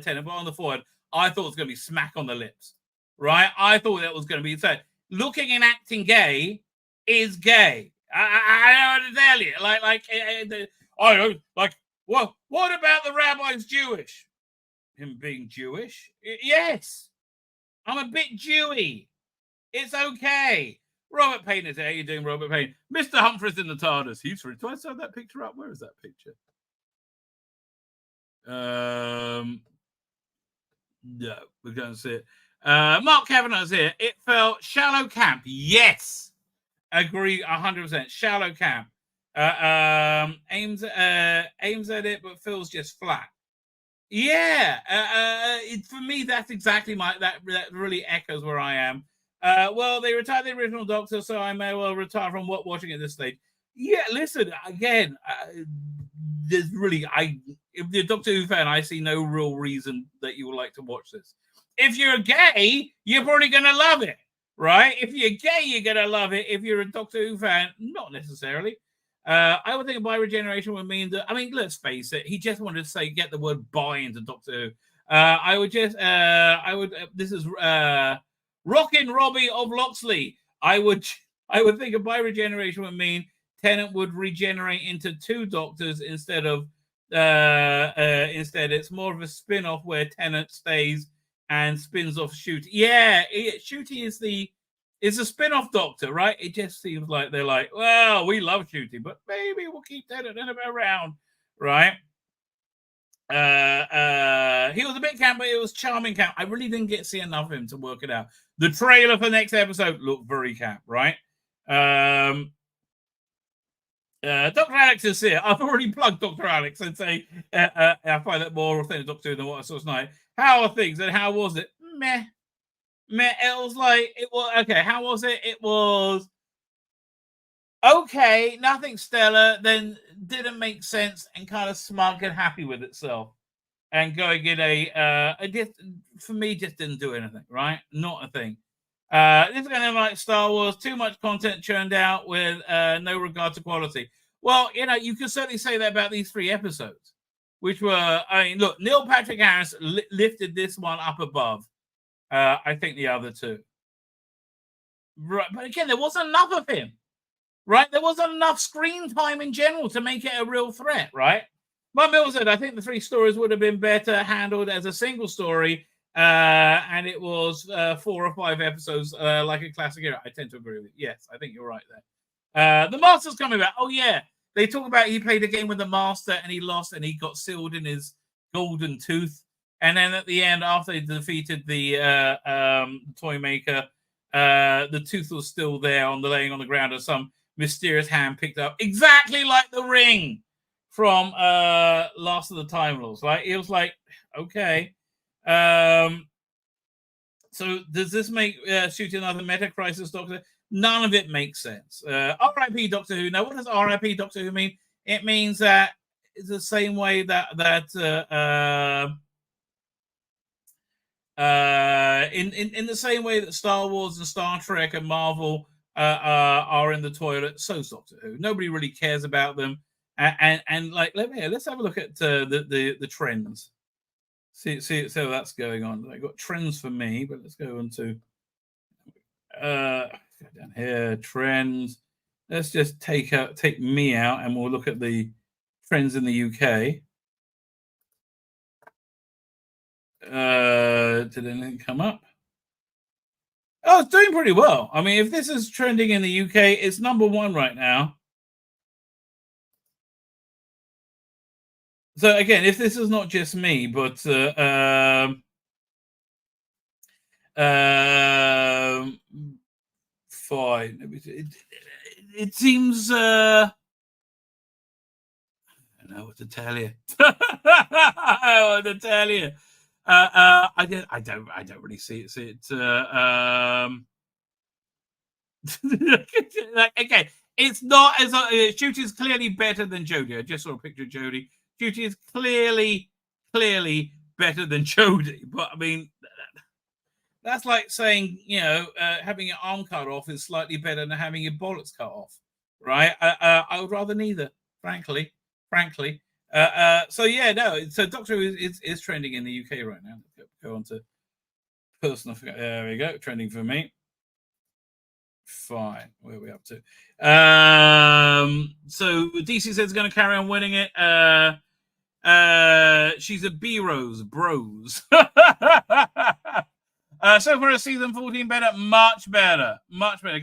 tenant, but on the forehead. I thought it was going to be smack on the lips, right? I thought that was going to be so. Looking and acting gay is gay. I don't tell you, what about the rabbi's Jewish? Him being Jewish? Yes, I'm a bit Jewy. It's okay. Robert Payne is there. How you doing, Robert Payne? Mr. Humphreys in the TARDIS. He's free. Do I set that picture up? Where is that picture? No, we're going to see it. Mark Kavanagh's here. It felt shallow camp. Yes. Agree 100%. Shallow camp. Aims at it, but feels just flat. Yeah. For me, that's exactly that really echoes where I am. Well, they retired the original Doctor, so I may well retire from watching at this stage. Yeah, listen, again, there's really, if you're a Doctor Who fan, I see no real reason that you would like to watch this. If you're gay, you're probably going to love it, right? If you're gay, you're going to love it. If you're a Doctor Who fan, not necessarily. I would think by Regeneration would mean that, I mean, let's face it, he just wanted to say, get the word bi into Doctor Who. This is Rockin' Robbie of Loxley. I would think a bi Regeneration would mean Tennant would regenerate into two Doctors instead it's more of a spin-off where Tennant stays and spins off Shooty. Yeah, Shooty is a spin-off Doctor, right? It just seems like they're like, well, we love Shooty, but maybe we'll keep Tennant around, right? He was a bit camp, but it was charming camp. I really didn't get to see enough of him to work it out. The trailer for next episode looked very camp, right? Dr. Alex is here. I've already plugged Dr. Alex and say I find that more authentic Doctor Who than what I saw tonight. How are things and how was it? Meh. It was like, it was okay. How was it? It was okay, nothing stellar, then didn't make sense and kind of smug and happy with itself. And going in for me, just didn't do anything, right? Not a thing. This is going to be like Star Wars, too much content churned out with no regard to quality. Well, you can certainly say that about these 3 episodes, which were, look, Neil Patrick Harris lifted this one up above, I think, the other 2. Right, but again, there wasn't enough of him, right? There wasn't enough screen time in general to make it a real threat, right? But Mill said, I think the 3 stories would have been better handled as a single story, and it was 4 or 5 episodes like a classic era. I tend to agree with you. Yes, I think you're right there. The Master's coming back. Oh, yeah. They talk about he played a game with the Master and he lost and he got sealed in his golden tooth. And then at the end, after they defeated the toy maker, the tooth was still there laying on the ground, and some mysterious hand picked up exactly like the ring from Last of the Time Lords. Like, it was like, okay. So does this make shooting another Meta Crisis Doctor? None of it makes sense. R.I.P. Doctor Who. Now, what does R.I.P. Doctor Who mean? It means that it's the same way that in the same way that Star Wars and Star Trek and Marvel are in the toilet, so's Doctor Who. Nobody really cares about them. And like, let's have a look at the trends. See how that's going on. I got trends for me, but let's go on to go down here, trends. Let's just take me out, and we'll look at the trends in the UK. Did anything come up? Oh, it's doing pretty well. I mean, if this is trending in the UK, it's #1 right now. So again, if this is not just me, but fine. It seems I don't know what to tell you. I don't know what to tell you. I don't really see it. Like, okay, it's not as Shooty is clearly better than Jodie. I just saw a picture of Jodie. Shooty is clearly better than Jodie. But I mean, that's like saying, you know, having your arm cut off is slightly better than having your bollocks cut off, right? I would rather neither, frankly. So yeah, no. So Doctor Who is trending in the UK right now. Let's go on to personal. There we go, trending for me. Fine. Where are we up to? So DC says it's going to carry on winning it. She's a B-Rose, bros. So for a season 14 better, much better.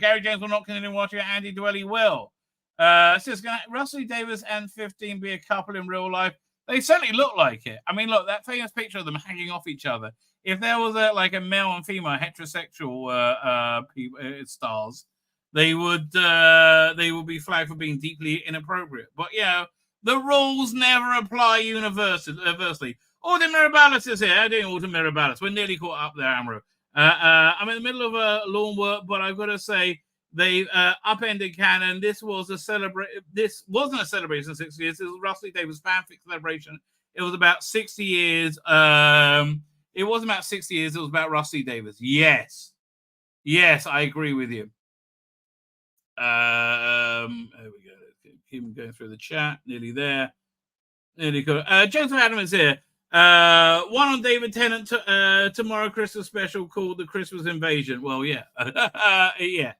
Gary James will not continue watching it. Andy Dwelly will. So Russell Davis and 15 be a couple in real life. They certainly look like it. I mean, look, that famous picture of them hanging off each other. If there was a male and female heterosexual stars, they would be flagged for being deeply inappropriate. But yeah, the rules never apply universally. Alden Mirabalis is here. How are you doing, Alden Mirabalis? We're nearly caught up there, Amro. I'm in the middle of lawn work, but I've got to say they upended canon. This wasn't a celebration of 60 years. It was Russell Davis fanfic celebration. It was about 60 years. It wasn't about 60 years. It was about Rusty Davis. Yes, I agree with you. There we go. Keep going through the chat. Nearly there. Nearly good. Joseph Adam is here. One on David Tennant tomorrow Christmas special called The Christmas Invasion. Well, yeah. Yeah.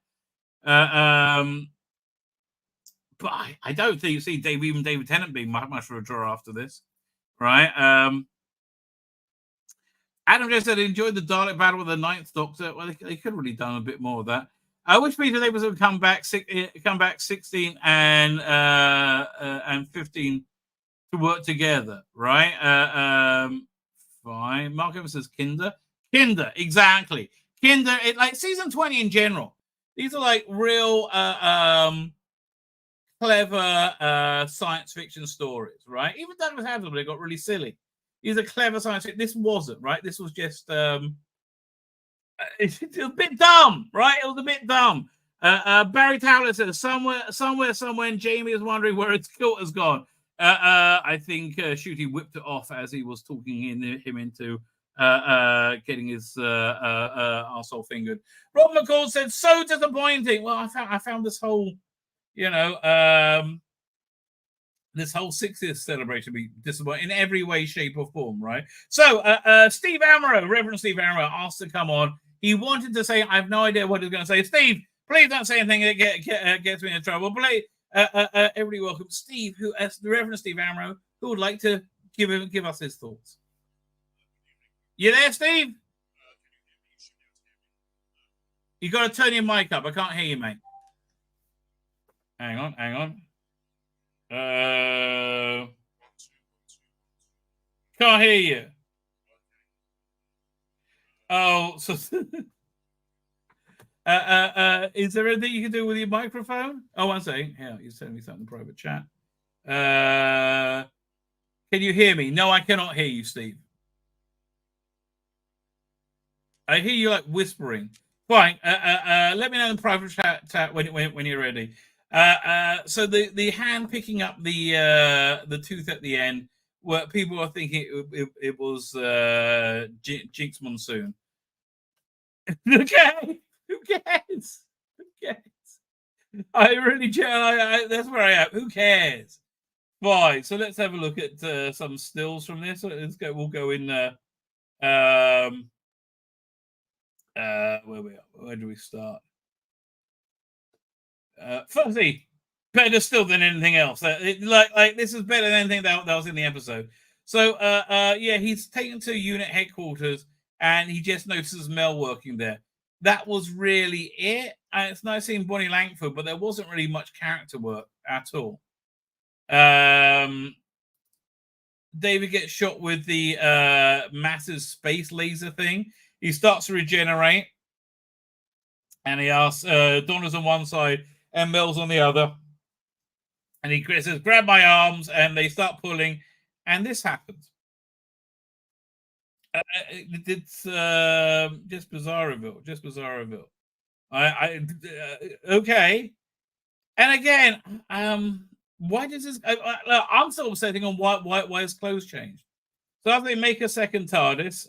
But I don't think you see David Tennant being much for a draw after this. Right? Adam just said he enjoyed the Dalek battle with the Ninth Doctor. Well, they could have really done a bit more of that. I wish Peter Davis would come back 16 and 15 to work together, right? Fine. Mark Evans says Kinder, exactly. Kinder, like season 20 in general. These are like real clever science fiction stories, right? Even Douglas Adams, they got really silly. These are clever science fiction. This wasn't, right? This was just it's a bit dumb, right? It was a bit dumb. Barry Towler says somewhere, and Jamie is wondering where its kilt has gone. I think Shooty whipped it off as he was talking him into getting his arsehole fingered. Rob McCall said, so disappointing. Well, I found this whole, this whole 60th celebration be disappointing in every way, shape, or form, right? So, Steve Amaro, Reverend Steve Amaro, asked to come on. He wanted to say, I have no idea what he's going to say. Steve, please don't say anything that gets me in trouble. Everybody welcome Steve, the Reverend Steve Amaro, who would like to give us his thoughts. You there, Steve? You got to turn your mic up. I can't hear you, mate. Hang on. Can't hear you. Oh, so is there anything you can do with your microphone? Oh, one second. Here, you're sending me something in private chat. Can you hear me? No, I cannot hear you, Steve. I hear you like whispering. Fine. Let me know in private chat when you're ready. So the hand picking up the tooth at the end, where people are thinking it was Jinx Monsoon. Okay, who cares? I really, that's where I am. Who cares? Fine. So let's have a look at some stills from this. Let's go. We'll go in. Where we are? Where do we start? Firstly, better still than anything else. Like this is better than anything that was in the episode. So yeah, he's taken to unit headquarters and he just notices Mel working there. That was really it. And it's nice seeing Bonnie Langford, but there wasn't really much character work at all. David gets shot with the massive space laser thing. He starts to regenerate, and he asks Donna's on one side and Mel's on the other. And he says, "Grab my arms," and they start pulling, and this happens. It's just Bizarreville. Okay. And again, why does this? I'm sort of setting on why his clothes changed. So after they make a second TARDIS,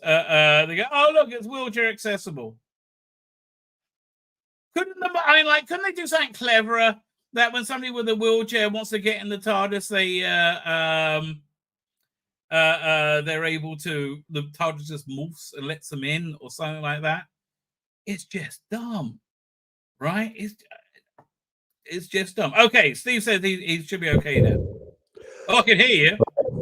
they go, "Oh look, it's wheelchair accessible." Couldn't they do something cleverer? That when somebody with a wheelchair wants to get in the TARDIS, they're able to. The TARDIS just morphs and lets them in, or something like that. It's just dumb, right? It's just dumb. Okay, Steve says he should be okay now. Oh, I can hear you.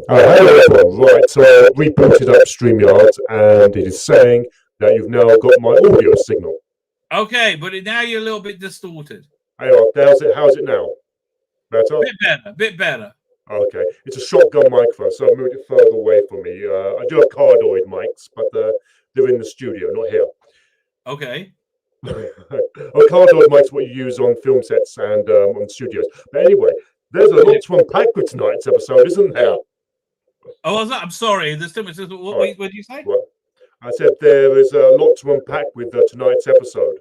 Hello everyone. Right, so I rebooted up StreamYard and it is saying that you've now got my audio signal. Okay, but now you're a little bit distorted. Hang on, how's it now? Better? Bit better. Okay, it's a shotgun microphone, so I moved it further away from me. I do have cardioid mics, but they're in the studio, not here. Okay. Cardioid mics what you use on film sets and on studios. But anyway, there's a lot to unpack with tonight's episode, isn't there? Oh, I'm sorry. There's too much. What did you say? Well, I said there is a lot to unpack with tonight's episode.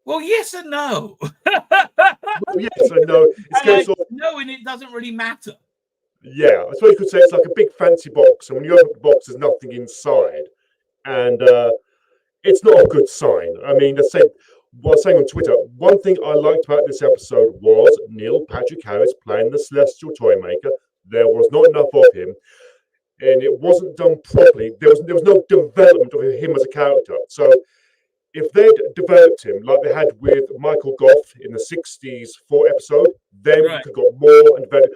Well, yes and no. Well, yes and no. No, and it doesn't really matter. Yeah, I suppose you could say it's like a big fancy box, and when you open the box, there's nothing inside, and it's not a good sign. I mean, I was saying on Twitter, one thing I liked about this episode was Neil Patrick Harris playing the Celestial Toymaker. There was not enough of him, and it wasn't done properly. There was no development of him as a character. So if they'd developed him like they had with Michael Goff in the 60s 4 episode, then we could have got more and developed.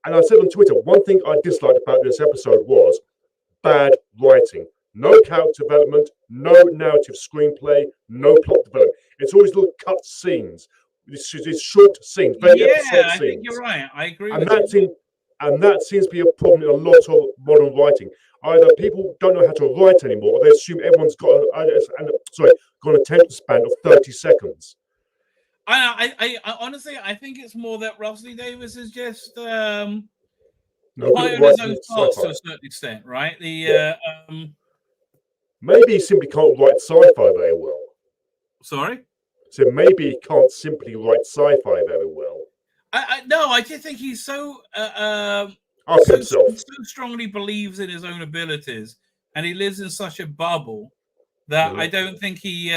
And I said on Twitter, one thing I disliked about this episode was bad writing. No character development, no narrative screenplay, no plot development. It's always little cut scenes. It's short scenes, very episode I scenes. think you're right. I agree and with that you. And that seems to be a problem in a lot of modern writing. Either people don't know how to write anymore, or they assume everyone's got an attention span of 30 seconds. I honestly, I think it's more that Russell Davis is just quite on his own thoughts to a certain extent, right? Maybe he simply can't write sci-fi very well. Sorry? So maybe he can't simply write sci-fi very well. No, I just think he's so strongly believes in his own abilities, and he lives in such a bubble that I don't think he.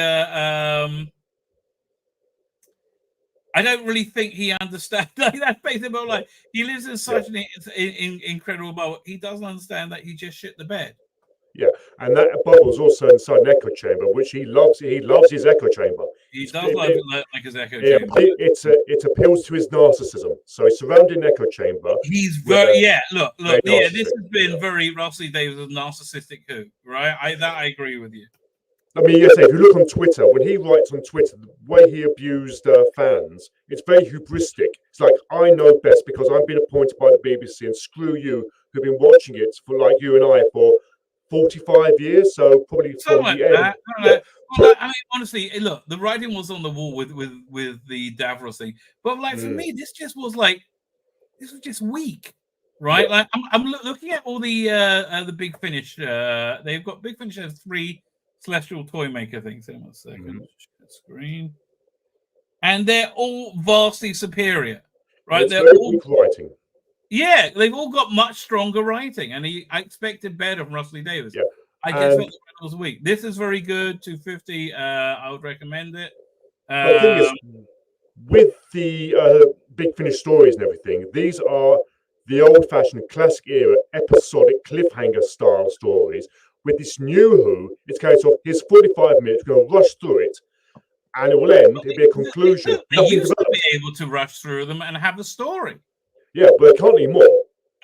I don't really think he understands. Like, that's basically about like he lives in such an incredible bubble. He doesn't understand that he just shit the bed. Yeah, and that bubble is also inside an echo chamber, which he loves. He loves his echo chamber. He does like his echo chamber. It appeals to his narcissism. So he's surrounded in an echo chamber. He's very Look. Yeah, this has been very Russell Davis' narcissistic coup, right? I agree with you. I mean, yes, if you look on Twitter, when he writes on Twitter, the way he abused fans, it's very hubristic. It's like, I know best because I've been appointed by the BBC, and screw you who've been watching it for like you and I for 45 years, so probably from the end. Well, I mean, honestly, look, the writing was on the wall with the Davros thing, but like for me, this was just weak, right? Like I'm looking at all the Big Finish. They've got Big Finish has 3 Celestial Toymaker things. In 1 second, screen, and they're all vastly superior, right? They're all weak writing. Yeah, they've all got much stronger writing, and I expected better from Russell Davis. Yeah. I just felt it was weak. This is very good. 250. I would recommend it. But the thing is, with the Big Finish stories and everything, these are the old-fashioned classic era episodic cliffhanger style stories. With this new Who, it's a case of here's 45 minutes, we're going to rush through it, and it will end. It'll be a conclusion. They used to be able to rush through them and have a story. Yeah, but they can't anymore.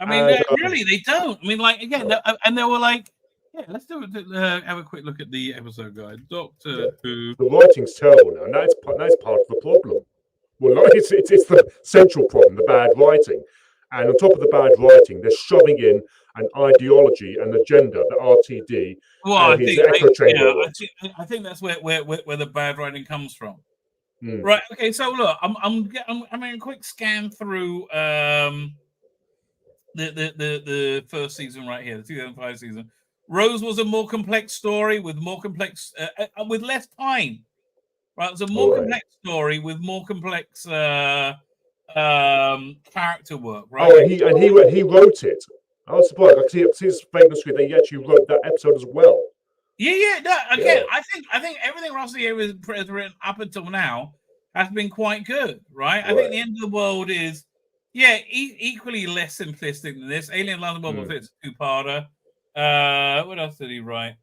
I mean, really, they don't. I mean, like, again, and they were like, yeah, let's do it. Have a quick look at the episode guide. Doctor Who. The writing's terrible now, and that's part of the problem. Well, it's the central problem, the bad writing. And on top of the bad writing, they're shoving in an ideology and agenda that RTD. Well, I think that's where the bad writing comes from. Right. Okay. So look, I'm a quick scan through the first season right here, the 2005 season. Rose was a more complex story with more complex with less time. Right. It was a more complex story with more complex character work. Right. Oh, and he wrote it. I was surprised. I see his famous screen that he actually wrote that episode as well. Yeah. No, again, yeah. I think everything Rossi has written up until now has been quite good, right? I think the end of the world is, equally less simplistic than this. Alien London Bubble Fits, two-parter. What else did he write?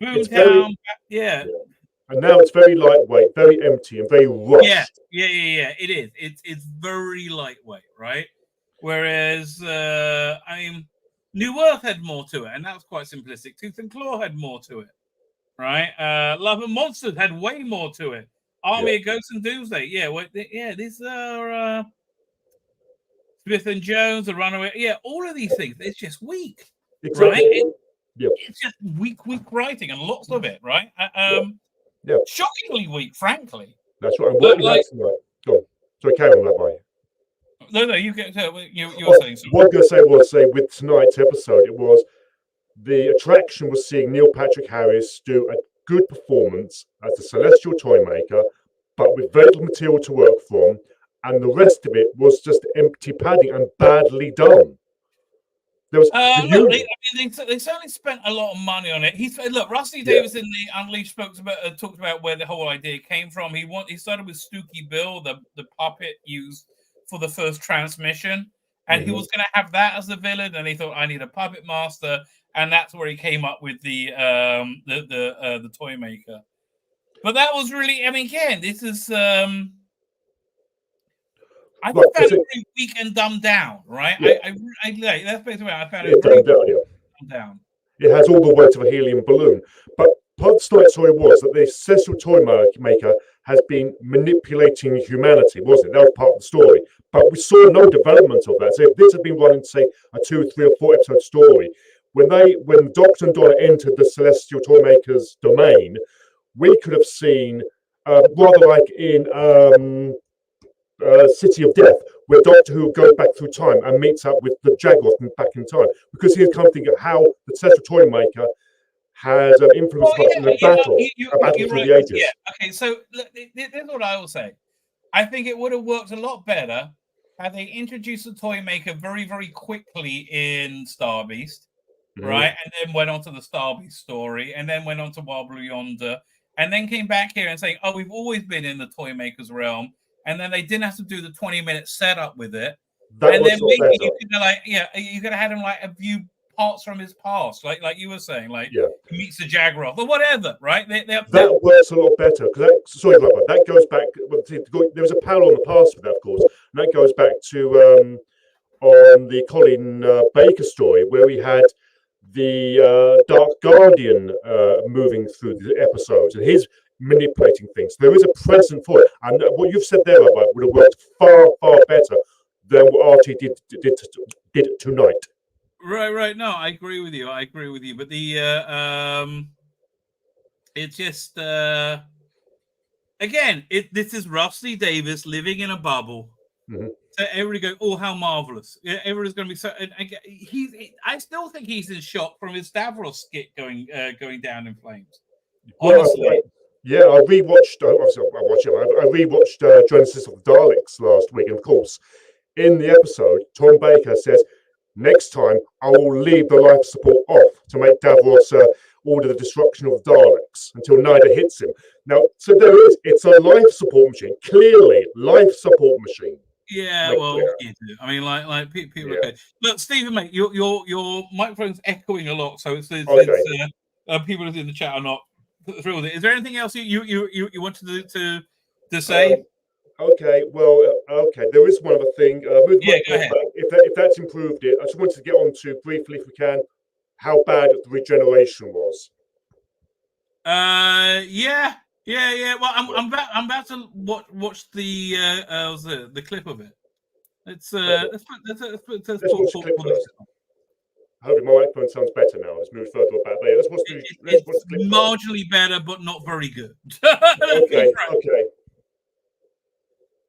Boomtown, yeah. And now it's very lightweight, very empty, and very rushed. Yeah. It is. It's very lightweight, right? Whereas, New Earth had more to it, and that was quite simplistic. Tooth and Claw had more to it, right? Love and Monsters had way more to it. Army of Ghosts and Doomsday, these are Smith and Jones, The Runaway. All of these things. It's just weak, right? It's just weak writing, and lots of it, right? Shockingly weak, frankly. That's right. Go on. Sorry, carry on, Rabbi. No, you get you were saying something. What I'm going to say with tonight's episode, it was the attraction was seeing Neil Patrick Harris do a good performance as the Celestial Toymaker, but with very little material to work from, and the rest of it was just empty padding and badly done. There was they certainly spent a lot of money on it. Rusty Davis in the Unleashed talked about where the whole idea came from. He started with Stooky Bill, the puppet used for the first transmission, and he was going to have that as the villain, and he thought, I need a puppet master, and that's where he came up with the Toymaker. But that was really, again, this is I found it very weak and dumbed down, right? Yeah. That's basically what I found it very dumbed down. It has all the weight of a helium balloon. But part of the story was that the Celestial Toymaker has been manipulating humanity, wasn't it? That was part of the story. But we saw no development of that. So if this had been running, say, a 2, 3, or 4 episode story, when Doctor and Donna entered the Celestial Toymaker's domain, we could have seen, rather like in City of Death, where Doctor Who goes back through time and meets up with the Jaguar from back in time, because he's come thinking of how the Celestial Toymaker has influenced in the battle through the ages. Yeah. Okay, so this is what I will say. I think it would have worked a lot better had they introduced the Toymaker very, very quickly in Star Beast, right? And then went on to the Star Beast story, and then went on to Wild Blue Yonder, and then came back here and saying, we've always been in the Toymaker's realm. And then they didn't have to do the 20-minute setup with it. And then maybe you could have had him like a few parts from his past, like you were saying, he meets the Jaguar or whatever, right? That works a lot better because that goes back. There was a parallel in the past with that, of course, and that goes back to on the Colin Baker story where we had the Dark Guardian moving through the episodes, and his manipulating things. There is a precedent for it, and what you've said there, Rabbi, would have worked far, far better than what RT did tonight. Right. No, I agree with you. But the it's just again, this is Rusty Davis living in a bubble. So everybody go, how marvelous! Everybody's going to be so. And I still think he's in shock from his Stavros skit going down in flames. Honestly. Yeah, I rewatched. I rewatched Genesis of the Daleks last week, and of course, in the episode, Tom Baker says, "Next time, I will leave the life support off to make Davros order the destruction of the Daleks until NIDA hits him." Now, so there is. It's a life support machine. Clearly, life support machine. Yeah, Make well, clear. you do. I mean, like people. Yeah. Okay, look, Stephen, mate, your microphone's echoing a lot, so it's people in the chat are not thrilled with it. Is there anything else you wanted to say? Okay, well, okay. There is one other thing. Move Yeah, my go ahead. back. If that's improved it, I just wanted to get on to briefly, if we can, how bad the regeneration was. Yeah. Well, I'm about to watch the clip of it. Let's Let's put watch the clip first. Hopefully, my microphone sounds better now. Let's move further back. But yeah, let's watch the clip first. Marginally better, but not very good. Okay.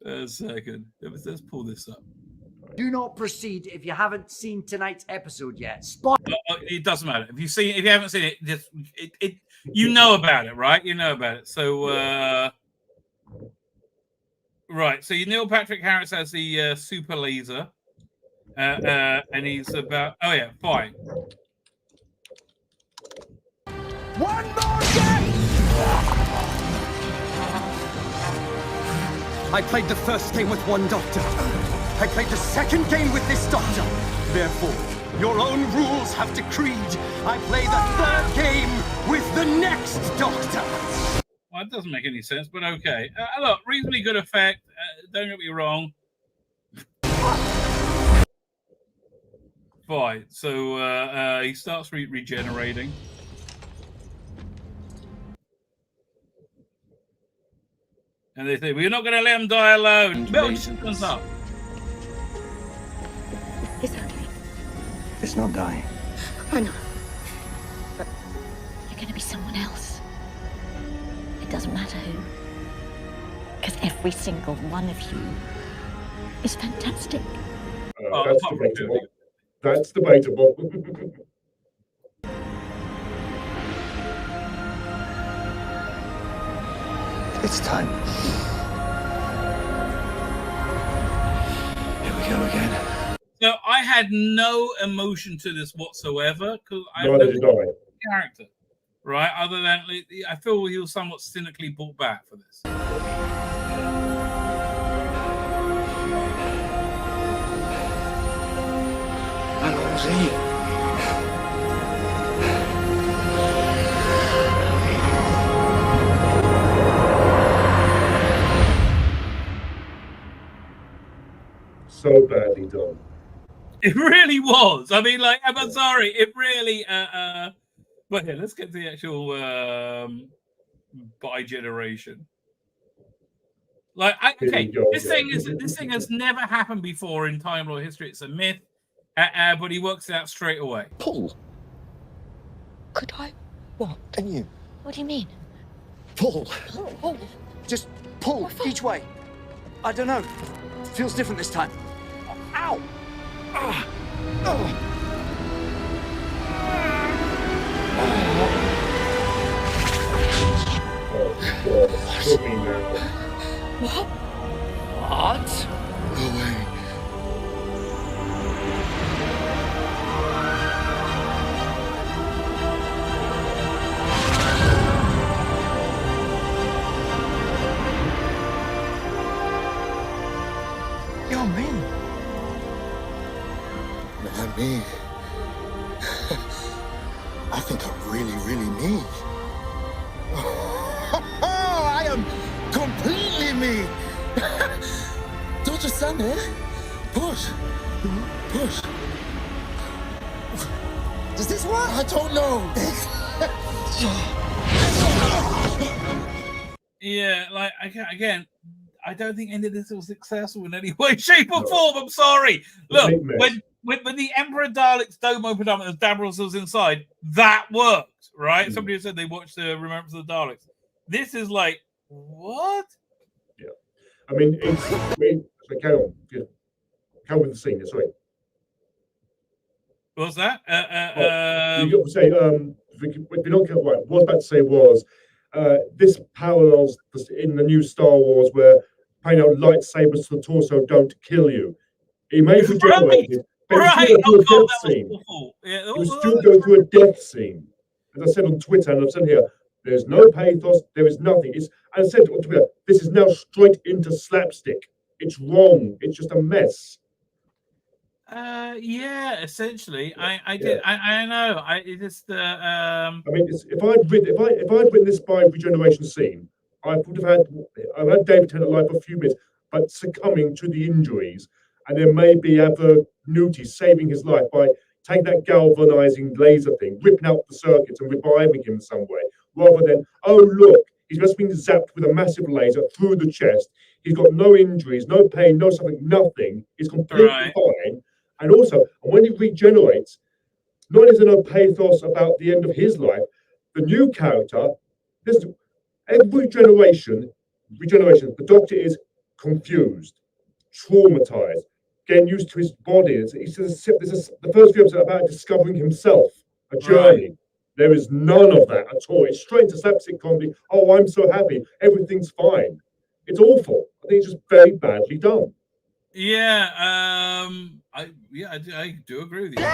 A second. Let's pull this up. Do not proceed if you haven't seen tonight's episode yet. It doesn't matter if you haven't seen it. Just you know about it, right? You know about it. So right. So Neil Patrick Harris has the super laser, and he's about. Oh yeah, fine. One more game! I played the first game with one doctor. I played the second game with this doctor. Therefore, your own rules have decreed I play the third game with the next doctor. Well, it doesn't make any sense, but okay. Look, reasonably good effect. Don't get me wrong. Fine. So he starts regenerating. And they say, we're not going to let him die alone. Bill, he comes up. It's okay. It's not dying. I know. But you're going to be someone else. It doesn't matter who. Because every single one of you is fantastic. That's debatable. That's debatable. It's time. Here we go again. So I had no emotion to this whatsoever because I have Neither no did I. character, right? Other than I feel he was somewhat cynically brought back for this. Allons-y. So badly done. It really was. I mean, like, I'm sorry. It really. But here, let's get to the actual bi-generation. Like, okay, this thing has never happened before in Time Lord history. It's a myth, but he works it out straight away. Pull. Could I? What? And you. What do you mean? Pull. Oh. Just pull each way. I don't know. Feels different this time. Ow! What? No way. You're me. Not me. I think I'm really, really me. I am completely me. Don't you stand there? Push. Push. Does this work? I don't know. Yeah, like again, I don't think any of this was successful in any way, shape, or form. I'm sorry. Look, when the Emperor Dalek's dome opened up and Davros was inside, that worked, right? Somebody said they watched the Remembrance of the Daleks. This is like, what? Yeah, I mean, carry on. Yeah. Carry on with the scene. Sorry. What's that? You got to say, if we don't get right, what I was about to say was, this parallels in the new Star Wars where playing out lightsabers to the torso don't kill you. He may have regenerated, but he was still a death scene. He was still going through a death scene. As I said on Twitter, and I've said here, there's no pathos, there is nothing. As I said on Twitter, this is now straight into slapstick. It's wrong. It's just a mess. Yeah, essentially. I know. It just I mean, if I'd written this by Regeneration scene, I've had David Tennant alive for a few minutes, but succumbing to the injuries, and then maybe have Newty saving his life by taking that galvanizing laser thing, ripping out the circuits and reviving him in some way, rather than, oh look, he's just been zapped with a massive laser through the chest. He's got no injuries, no pain, no something, nothing. He's completely fine. And also, when he regenerates, not only is there no pathos about the end of his life, the new character, every regeneration, the Doctor is confused, traumatized, getting used to his body. The first few episodes are about discovering himself, a journey. Right. There is none of that at all. It's straight to slapstick comedy. Oh, I'm so happy. Everything's fine. It's awful. I think it's just very badly done. Yeah, I do agree with you.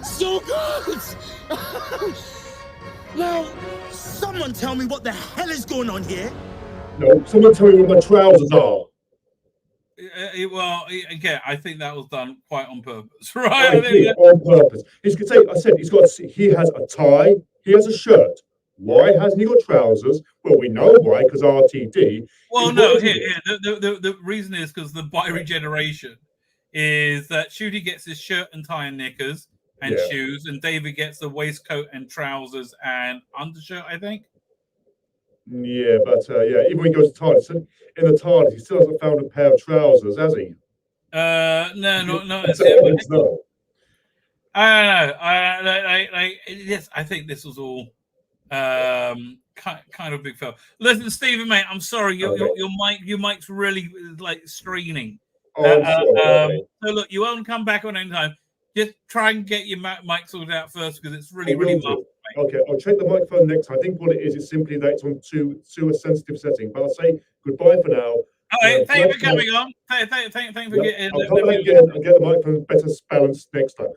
So good! Now, someone tell me what the hell is going on here? No, someone tell me where my trousers are. Well, again, I think that was done quite on purpose, right? On purpose. He has a tie, he has a shirt. Why hasn't he got trousers? Well, we know why, because RTD. Well, no, the reason is because the by regeneration is that Shooty gets his shirt and tie and knickers and shoes, and David gets the waistcoat and trousers and undershirt, I think. Yeah, but even when he goes to TARDIS, in the TARDIS, he still hasn't found a pair of trousers, has he? No. No. I don't know. Yes, I think this was all kind of big fail. Listen, Stephen, mate, I'm sorry, your mic's really like straining. So look, you won't come back on any time. Just try and get your mic sorted out first because it's really muffled. Okay, I'll check the microphone next time. I think what it is simply that it's on too a sensitive setting. But I'll say goodbye for now. All right, thank you for coming on. Thank for getting. I'll come back again and get the microphone better balanced next time.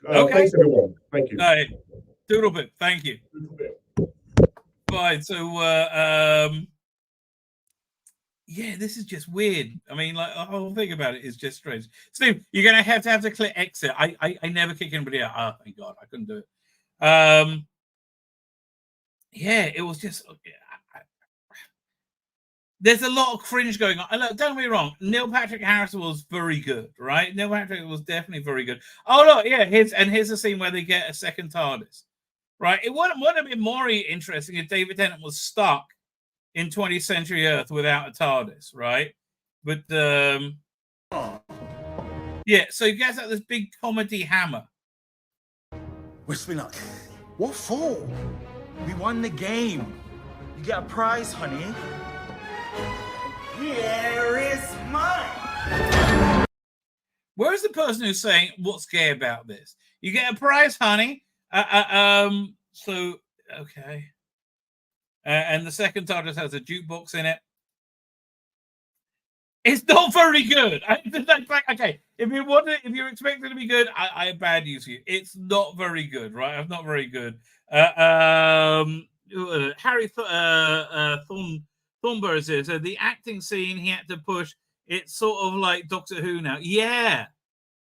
Okay. Thanks, everyone. Thank you. All right. Doodle bit. Thank you. Fine. So, yeah, this is just weird. I mean, like, the whole thing about it is just strange. Steve, you're going to have to click exit. I never kick anybody out. Oh, thank God. I couldn't do it. Yeah, it was just... There's a lot of cringe going on. Look, don't get me wrong. Neil Patrick Harris was very good, right? Neil Patrick was definitely very good. Oh, look, yeah, here's a scene where they get a second TARDIS, right? It would have been more interesting if David Tennant was stuck in 20th century Earth without a TARDIS, right? But, yeah, so you guys have this big comedy hammer. Wish me luck. What for? We won the game. You got a prize, honey. Here is mine. Where's the person who's saying what's gay about this? You get a prize, honey. So okay. And the second TARDIS has a jukebox in it. It's not very good. Okay, if you're expecting it to be good, I have bad news for you. It's not very good, right? It's not very good. Harry Thornberry says, so the acting scene he had to push, it's sort of like Doctor Who now. Yeah,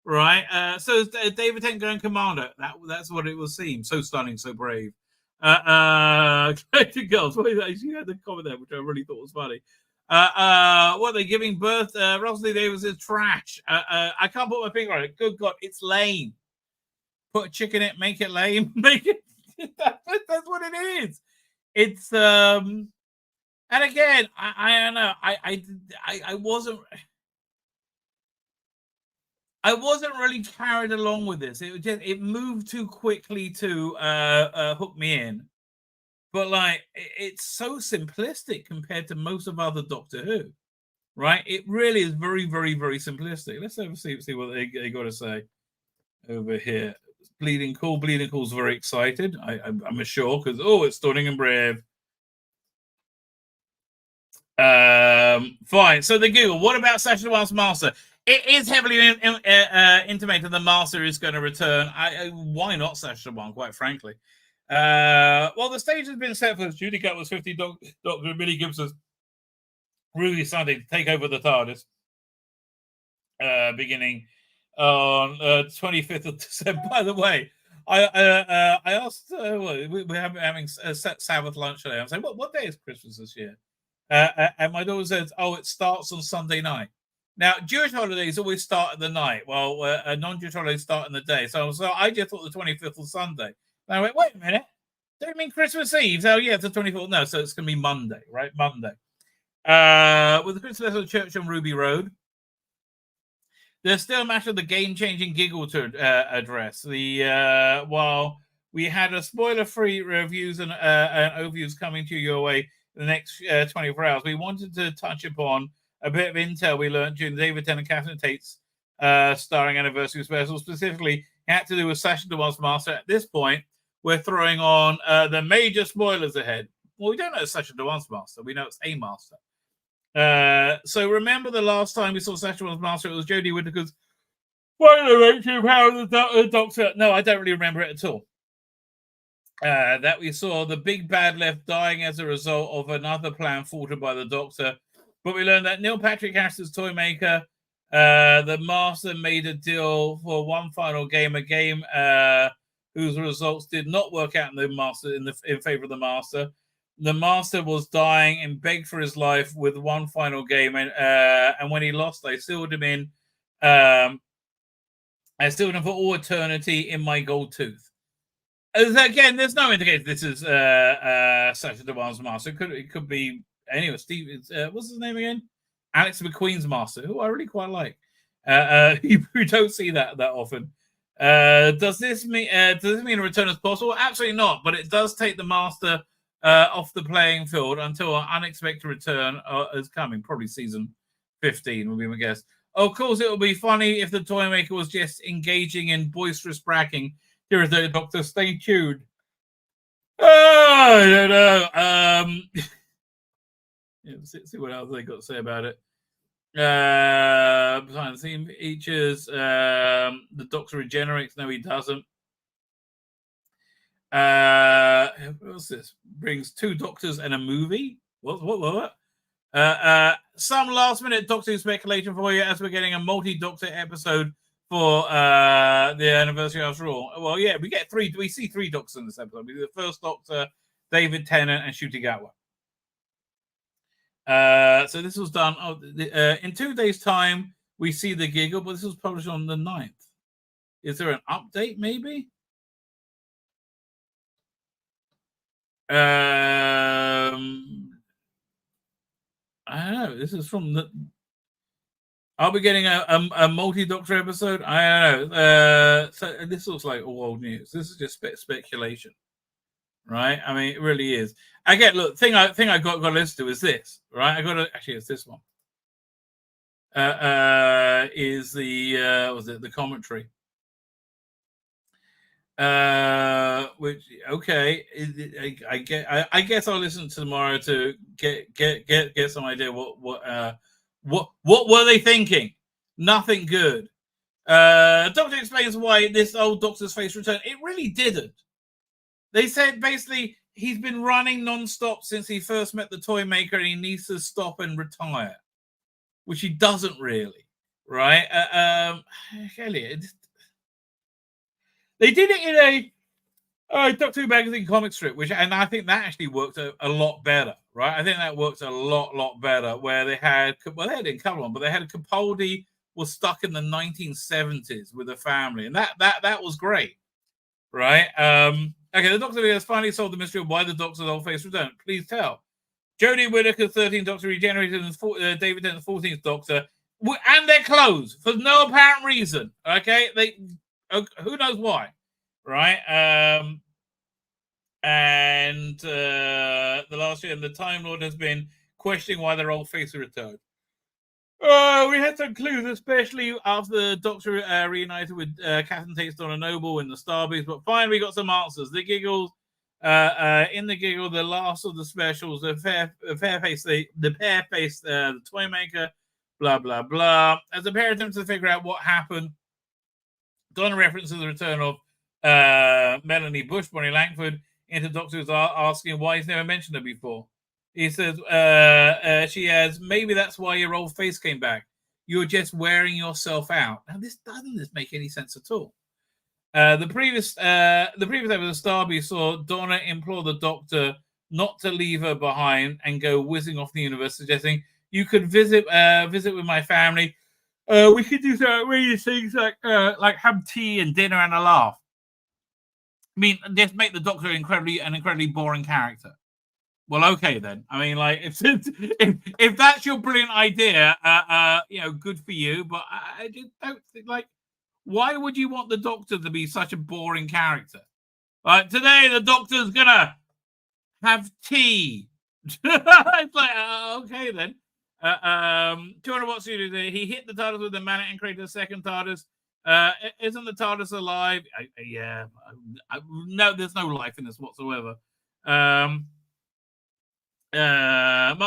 right. So David Tennant going commando. That's what it will seem. So stunning, so brave. Girls, she had the comment there, which I really thought was funny. What are they giving birth? Rosalie Davis is trash. I can't put my finger on it. Good God, it's lame. Put a chick in it, make it lame. Make it. That's what it is. It's and again, I don't know. I wasn't really carried along with this. It moved too quickly to hook me in. But like, it's so simplistic compared to most of other Doctor Who, right? It really is very, very, very simplistic. Let's see what they got to say over here. Bleeding Cool's very excited. I'm sure because it's stunning and brave. Fine. So the Google. What about Sasha Wild's Master? It is heavily intimated the Master is going to return. Why not Sasha Wild? Quite frankly. Well, the stage has been set for Judy Cutler's 50 Doctor and Billy Gibson's Ruby Sunday to take over the TARDIS, beginning on 25th of December. By the way, I asked, we're having a set Sabbath lunch today. I'm saying, what day is Christmas this year? And my daughter says, it starts on Sunday night. Now, Jewish holidays always start at the night. Well, non-Jewish holidays start in the day. So I just thought the 25th was Sunday. And I went, wait a minute. Don't you mean Christmas Eve? Oh, yeah, it's the 24th. No, so it's going to be Monday, right? Monday. With the Christmas Festival Church on Ruby Road. There's still a matter of the game-changing giggle to address. While we had a spoiler-free reviews and overviews coming to your way in the next 24 hours, we wanted to touch upon a bit of intel we learned during David Tennant and Catherine Tate's starring anniversary special. Specifically, it had to do with Sasha Dewan's Master. At this point, we're throwing on the major spoilers ahead. Well, we don't know it's Sasha Dewan's Master. We know it's a Master. So remember the last time we saw Sasha Dewan's Master, it was Jodie Whittaker's power of the Doctor. No, I don't really remember it at all. That we saw the big bad left dying as a result of another plan thwarted by the Doctor. But we learned that Neil Patrick Harris's toy maker, the Master, made a deal for one final game, a game whose results did not work out in the Master in favor of the Master. The Master was dying and begged for his life with one final game, and when he lost, I sealed him in. I sealed him for all eternity in my gold tooth. Again, there's no indication this is Sasha Dewan's Master. It could be anyway. Steve, what's his name again? Alex McQueen's Master, who I really quite like. You don't see that often. Does this mean a return is possible? Absolutely not. But it does take the Master off the playing field until an unexpected return is coming. Probably season 15 will be my guess. Of course, it would be funny if the toy maker was just engaging in boisterous bragging. Here is the Doctor. Stay tuned. I don't know. See what else they got to say about it. Behind the scene features, the Doctor regenerates. No, he doesn't. What's this? Brings 2 Doctors and a movie. What? Some last-minute Doctor speculation for you, as we're getting a multi-Doctor episode for the anniversary after all. Well, yeah, we get 3. We see 3 Doctors in this episode. We see the first Doctor, David Tennant, and Ncuti Gatwa. So this was done in 2 days' time. We see the Giggle, but this was published on the 9th. Is there an update, maybe? I don't know. This is from the. I'll be getting a multi-Doctor episode. I don't know. So this looks like all old news. This is just speculation, right? I mean, it really is. Again, look, thing I got to listen to is this, right? It's this one. Is the commentary? Which okay, I guess I'll listen to tomorrow to get some idea what were they thinking? Nothing good. Doctor explains why this old Doctor's face returned. It really didn't. They said basically he's been running non-stop since he first met the toy maker, and he needs to stop and retire, which he doesn't really, right? Elliot. They did it in a Doctor Who magazine comic strip, and I think that actually worked a lot better, right? I think that worked a lot better, where they had it in Cover One, but they had Capaldi was stuck in the 1970s with a family, and that was great, right? Okay, the Doctor has finally solved the mystery of why the Doctor's old face returned. Please tell. Jodie Whittaker's 13th Doctor regenerated, and David Tennant's 14th Doctor, and their clothes for no apparent reason. Okay, who knows why, right? And the last year, the Time Lord has been questioning why their old face returned. We had some clues, especially after the Doctor reunited with Catherine Tate's Donna Noble in the Starbase, but finally we got some answers. The Giggles, in the Giggle, the last of the specials, the the toy maker, blah blah blah. As the pair attempts to figure out what happened, Donna references the return of Melanie Bush, Bonnie Langford, into Doctor Who's asking why he's never mentioned her before. He says, she adds, maybe that's why your old face came back. You're just wearing yourself out. Now, this doesn't make any sense at all. The previous episode of Starby saw Donna implore the Doctor not to leave her behind and go whizzing off the universe, suggesting you could visit with my family. We could do some outrageous things like have tea and dinner and a laugh. I mean, just make the Doctor an incredibly boring character. Well, okay then. I mean, like if that's your brilliant idea, good for you. But I just don't think, like, why would you want the Doctor to be such a boring character? Like, today the Doctor's gonna have tea. It's like, okay then. 200 watts studio. He hit the TARDIS with the Manet and created a second TARDIS. Isn't the TARDIS alive? No, there's no life in this whatsoever. Mark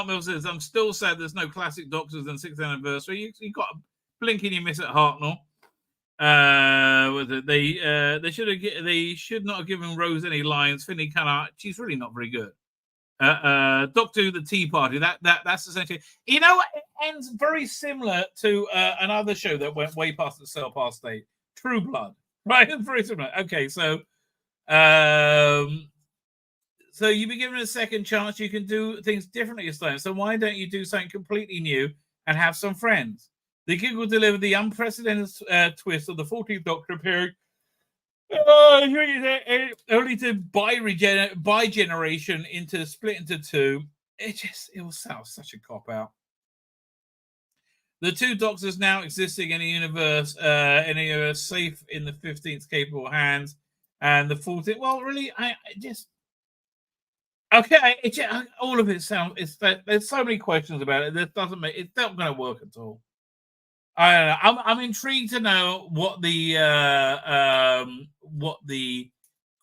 Mill says, I'm still sad there's no classic Doctors in 6th anniversary. You got a blink and you miss it, Hartnell. They should not have given Rose any lines. Finney cannot. She's really not very good. Doctor Who, the Tea Party. That's essentially. You know, it ends very similar to another show that went way past the cell pass state. True Blood. Right? It's very similar. Okay, so you've been given a second chance. You can do things differently this time. So why don't you do something completely new and have some friends? The Giggle delivered the unprecedented twist of the 14th Doctor appearing only to by generation into split into two. It was such a cop out. The two Doctors now existing in a universe safe in the 15th capable hands, and the 14th. Well, really, all of it sounds. There's so many questions about it. It's not going to work at all. I don't know. I'm intrigued to know what the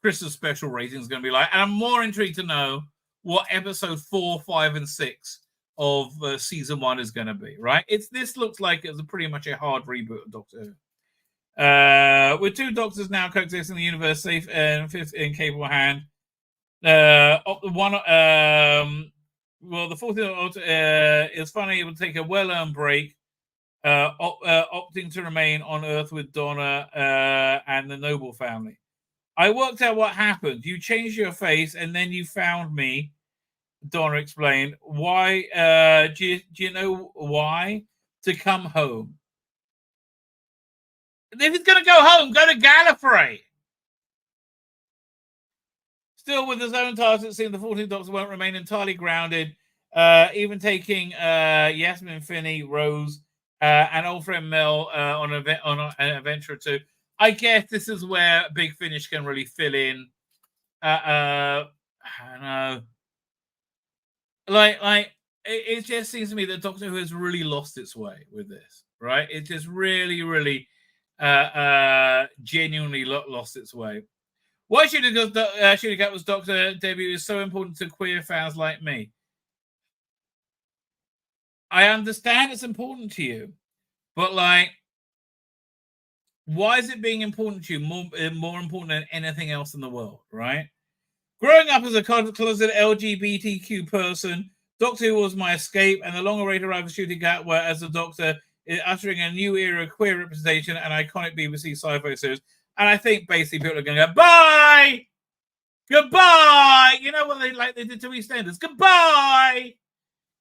Christmas special rating is going to be like, and I'm more intrigued to know what episode 4, 5, and 6 of season 1 is going to be. Right? This looks like it's pretty much a hard reboot of Doctor Who. With two Doctors now coexisting in the universe, safe and fifth in capable hand. The 14th is finally able to take a well-earned break. Opting to remain on Earth with Donna and the Noble family. I worked out what happened. You changed your face and then you found me, Donna explained. Why? Do you know why? To come home. If he's going to go home, go to Gallifrey. Still with his own task, it seems the 14th Doctor won't remain entirely grounded, even taking Yasmin, Finney, Rose, and old friend Mel on an adventure or two. I guess this is where Big Finish can really fill in. I don't know. Like it just seems to me that Doctor Who has really lost its way with this, right? It just really, really genuinely lost its way. Why should it go was Doctor debut is so important to queer fans like me? I understand it's important to you, but like, why is it being important to you more important than anything else in the world, right? Growing up as a closeted LGBTQ person, Doctor Who was my escape, and the long-awaited arrival of Shooting Gatwa as the Doctor is ushering a new era of queer representation and iconic BBC sci-fi series. And I think basically people are going to go, bye! Goodbye! You know what they did to EastEnders? Goodbye!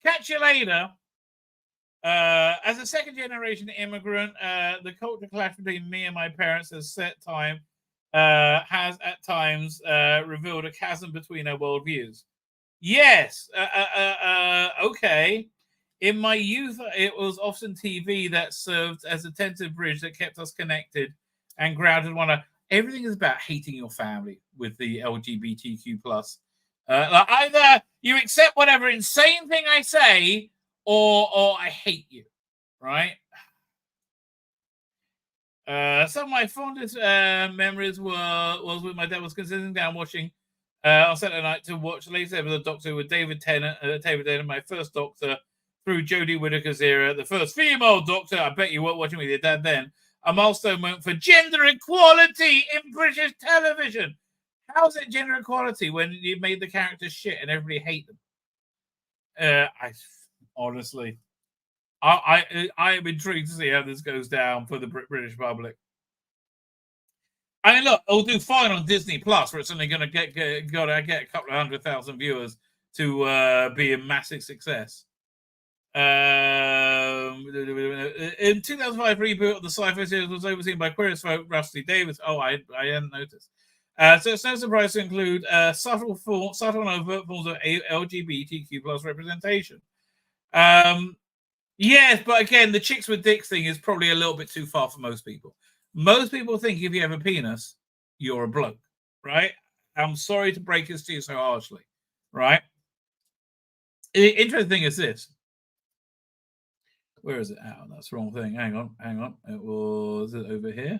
Catch you later. As a second-generation immigrant, the culture clash between me and my parents has at times revealed a chasm between our worldviews. Yes. Okay. In my youth, it was often TV that served as a tentative bridge that kept us connected and grounded one another. Everything is about hating your family with the LGBTQ plus. Either you accept whatever insane thing I say, or I hate you, right? Some of my fondest memories was with my dad was considering down watching on Saturday night to watch the latest episode of Doctor Who with David Tennant, my first Doctor through Jodie Whittaker's era, the first female Doctor. I bet you weren't watching with your dad then. A milestone moment for gender equality in British television. How is it gender equality when you made the characters shit and everybody hate them? Honestly, I am intrigued to see how this goes down for the British public. I mean, look, it'll do fine on Disney Plus, where it's only going to get a couple of 100,000 viewers to be a massive success. In 2005 reboot of the sci-fi series was overseen by queer folk Rusty Davis. Oh, I hadn't noticed. So it's no surprise to include subtle and overt forms of LGBTQ plus representation. Yes, but again, the chicks with dicks thing is probably a little bit too far for most people. Most people think if you have a penis, you're a bloke, right? I'm sorry to break this to you so harshly, right? The interesting thing is this. Where is it? Oh, that's the wrong thing. Hang on. It was over here.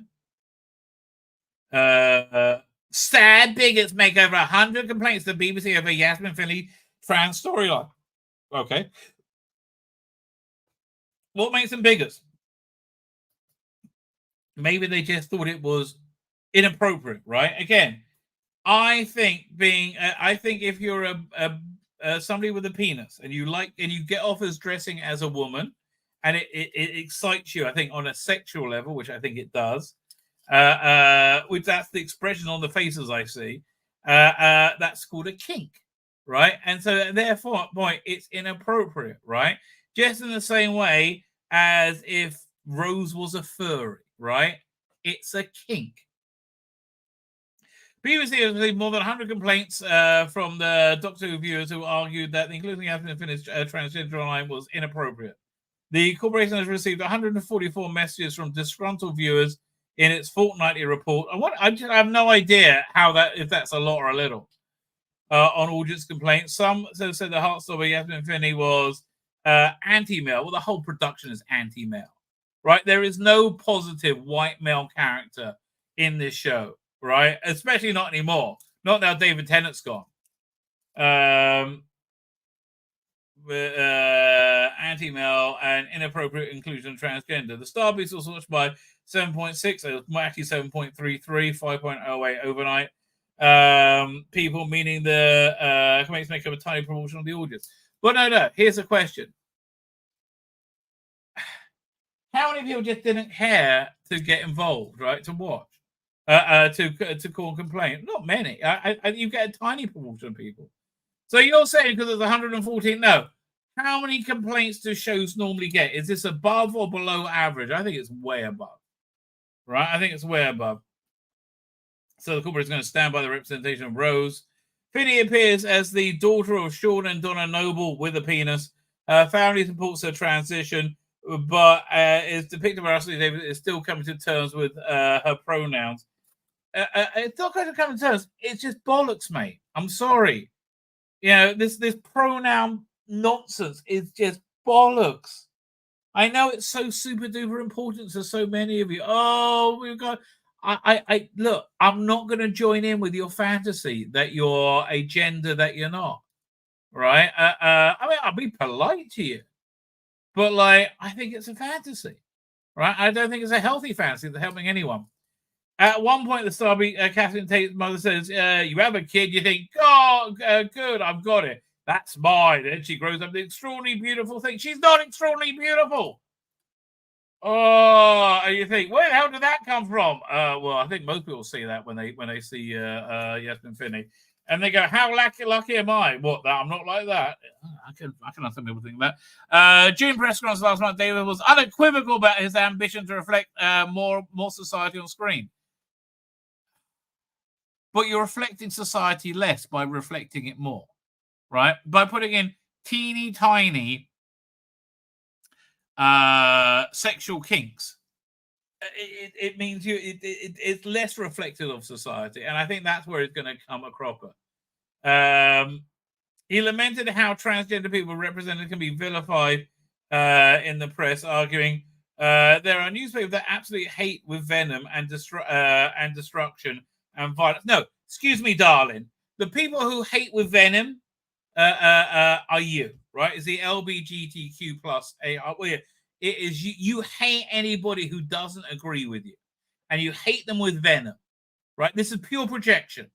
Sad bigots make over 100 complaints to the BBC over Yasmin Finney trans storyline. Okay. What makes them bigots? Maybe they just thought it was inappropriate, right? Again, I think if you're somebody with a penis and you get off as dressing as a woman, and it excites you, I think, on a sexual level, which I think it does, which that's the expression on the faces I see, that's called a kink, right? And so therefore, boy, it's inappropriate, right? Just in the same way as if Rose was a furry, right? It's a kink. Previously, there was more than 100 complaints from the Doctor Who viewers who argued that the including Yasmin Finney's transgender online was inappropriate. The corporation has received 144 messages from disgruntled viewers in its fortnightly report. I have no idea if that's a lot or a little on audience complaints. Some said the Heartstopper Yasmin Finney was anti-male. Well, the whole production is anti-male, right? There is no positive white male character in this show, right? Especially not anymore. Not now David Tennant's gone. Anti-male and inappropriate inclusion of transgender. The Starbeast was watched by 7.6. It was actually 7.33, 5.08 overnight. People, meaning the comments make up a tiny proportion of the audience. But no. Here's a question: how many people just didn't care to get involved, right? To watch, to call and complain? Not many. You get a tiny proportion of people. So you're saying because there's 114? No. How many complaints do shows normally get? Is this above or below average? I think it's way above. Right? I think it's way above. So the corporate is going to stand by the representation of Rose. Finney appears as the daughter of Sean and Donna Noble with a penis. Family supports her transition, but is depicted by Russell David is still coming to terms with her pronouns. It's not going to come to terms. It's just bollocks, mate. I'm sorry. You know, this pronoun nonsense is just bollocks. I know it's so super duper important to so many of you. Oh, we've got. I look. I'm not going to join in with your fantasy that you're a gender that you're not. Right? I mean, I'll be polite to you, but like, I think it's a fantasy. Right? I don't think it's a healthy fantasy that's helping anyone. At one point, the Starbeast, Catherine Tate's mother says, you have a kid, you think, oh, good, I've got it. That's mine. And she grows up the extraordinarily beautiful thing. She's not extraordinarily beautiful. Oh, and you think, where the hell did that come from? Well, I think most people see that when they see Yasmin Finney. And they go, how lucky am I? What, that I'm not like that? I can understand people think that. June press conference last month, David was unequivocal about his ambition to reflect more society on screen. But you're reflecting society less by reflecting it more, right? By putting in teeny tiny sexual kinks, it means it's less reflective of society, and I think that's where it's going to come a cropper. He lamented how transgender people represented can be vilified in the press, arguing there are newspapers that absolutely hate with venom and destruction and violence. No, excuse me, darling. The people who hate with venom are you, right? Is the LGBTQ plus A? It is you hate anybody who doesn't agree with you, and you hate them with venom, right? This is pure projection,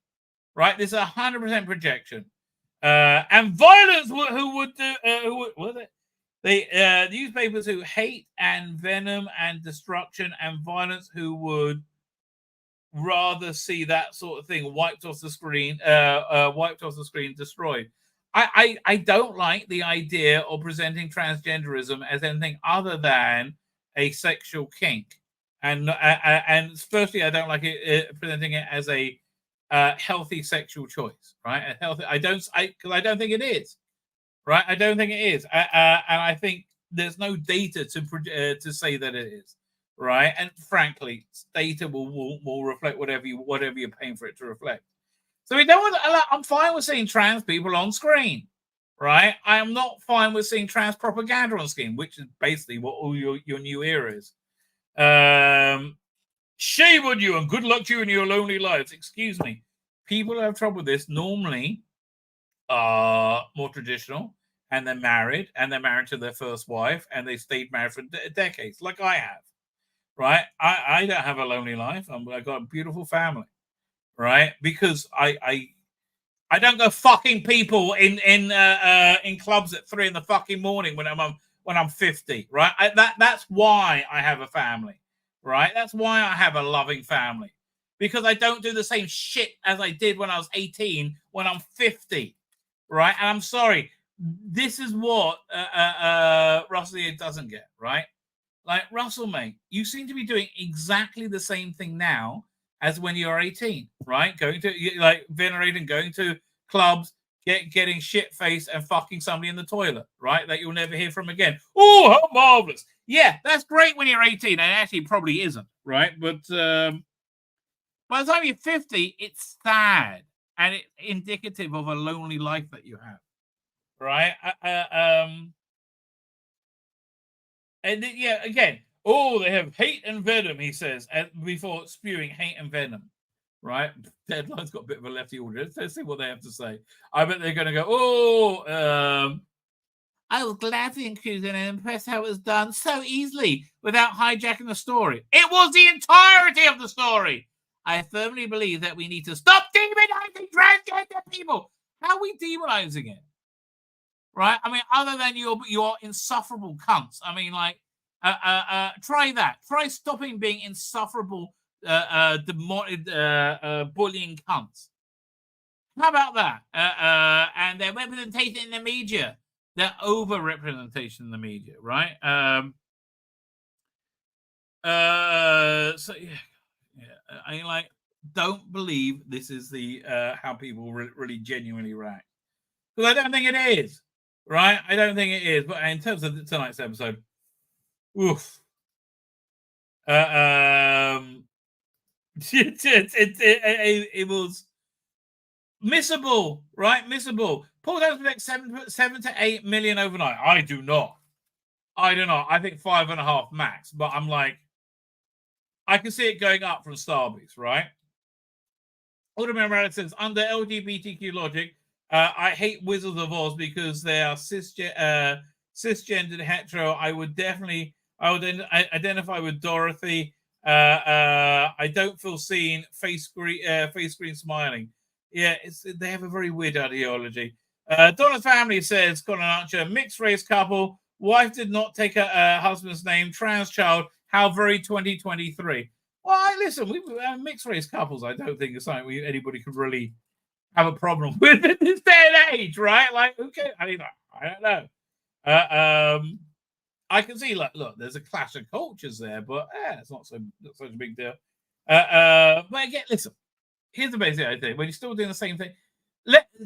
right? This is 100% projection. And violence, who would do, who would it? The newspapers who hate and venom and destruction and violence, who would rather see that sort of thing wiped off the screen, destroyed. I don't like the idea of presenting transgenderism as anything other than a sexual kink, and firstly, I don't like it presenting it as a healthy sexual choice, right? A healthy, because I don't think it is, right? I don't think it is, and I think there's no data to say that it is, right? And frankly, data will reflect whatever you're paying for it to reflect. So we don't want to. I'm fine with seeing trans people on screen, right? I am not fine with seeing trans propaganda on screen, which is basically what all your new era is. Shame on you and good luck to you in your lonely lives. Excuse me. People who have trouble with this normally are more traditional, and they're married to their first wife, and they stayed married for decades, like I have, right? I don't have a lonely life. I've got a beautiful family, right? Because I don't go fucking people in clubs at 3 a.m. when I'm 50, right? That's why I have a family, right? That's why I have a loving family, because I don't do the same shit as I did when I was 18 when I'm 50, right? And I'm sorry, this is what Russell here doesn't get, right? Like, Russell, mate, you seem to be doing exactly the same thing now as when you're 18, right? Going to, like, venerating, going to clubs, getting shit-faced and fucking somebody in the toilet, right? That you'll never hear from again. Oh, how marvelous. Yeah, that's great when you're 18, and actually probably isn't, right? But by the time you're 50, it's sad, and it's indicative of a lonely life that you have, right? And then, yeah, again, they have hate and venom, he says, before spewing hate and venom, right? Deadline's got a bit of a lefty audience. Let's see what they have to say. I bet they're going to go, I was glad to include it and impressed how it was done so easily without hijacking the story. It was the entirety of the story. I firmly believe that we need to stop demonizing transgender people. How are we demonizing it? Right? I mean, other than your insufferable cunts. I mean, like, try that. Try stopping being insufferable, bullying cunts. How about that? And their representation in the media, their over-representation in the media, right? So yeah. I mean, like, don't believe this is the how people really genuinely react, because I don't think it is. Right? I don't think it is. But in terms of tonight's episode, oof. It was missable, right? Missable. Paul does predict 7 to 8 million overnight. I do not. I think 5.5 max. But I'm like, I can see it going up from Starbucks, right? Alderman Raditz says, under LGBTQ logic, I hate Wizards of Oz because they are cisgendered hetero. I would identify with Dorothy. I don't feel seen. Face screen smiling. Yeah, they have a very weird ideology. Donna's family says, Colin Archer, mixed race couple. Wife did not take her husband's name. Trans child. How very 2023. Well, listen, we mixed race couples. I don't think it's something anybody could really have a problem with in this day and age, right? Like, okay, I mean, I don't know. I can see, like, look, there's a clash of cultures there, but it's not such a big deal. But again, listen, here's the basic idea: when you're still doing the same thing,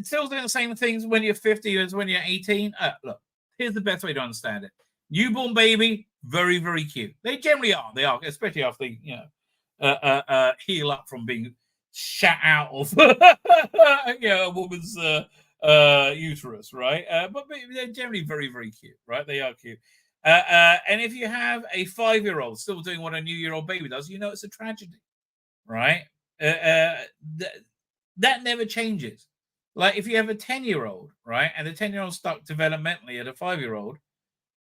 still doing the same things when you're 50 as when you're 18. Look, here's the best way to understand it: newborn baby, very, very cute. They generally are. They are, especially after they, heal up from being shat out of a woman's uterus, right? But they're generally very, very cute, right? They are cute. And if you have a 5-year-old still doing what a new-year-old baby does, it's a tragedy, right? That never changes. Like, if you have a 10-year-old, right, and the 10-year-old stuck developmentally at a 5-year-old,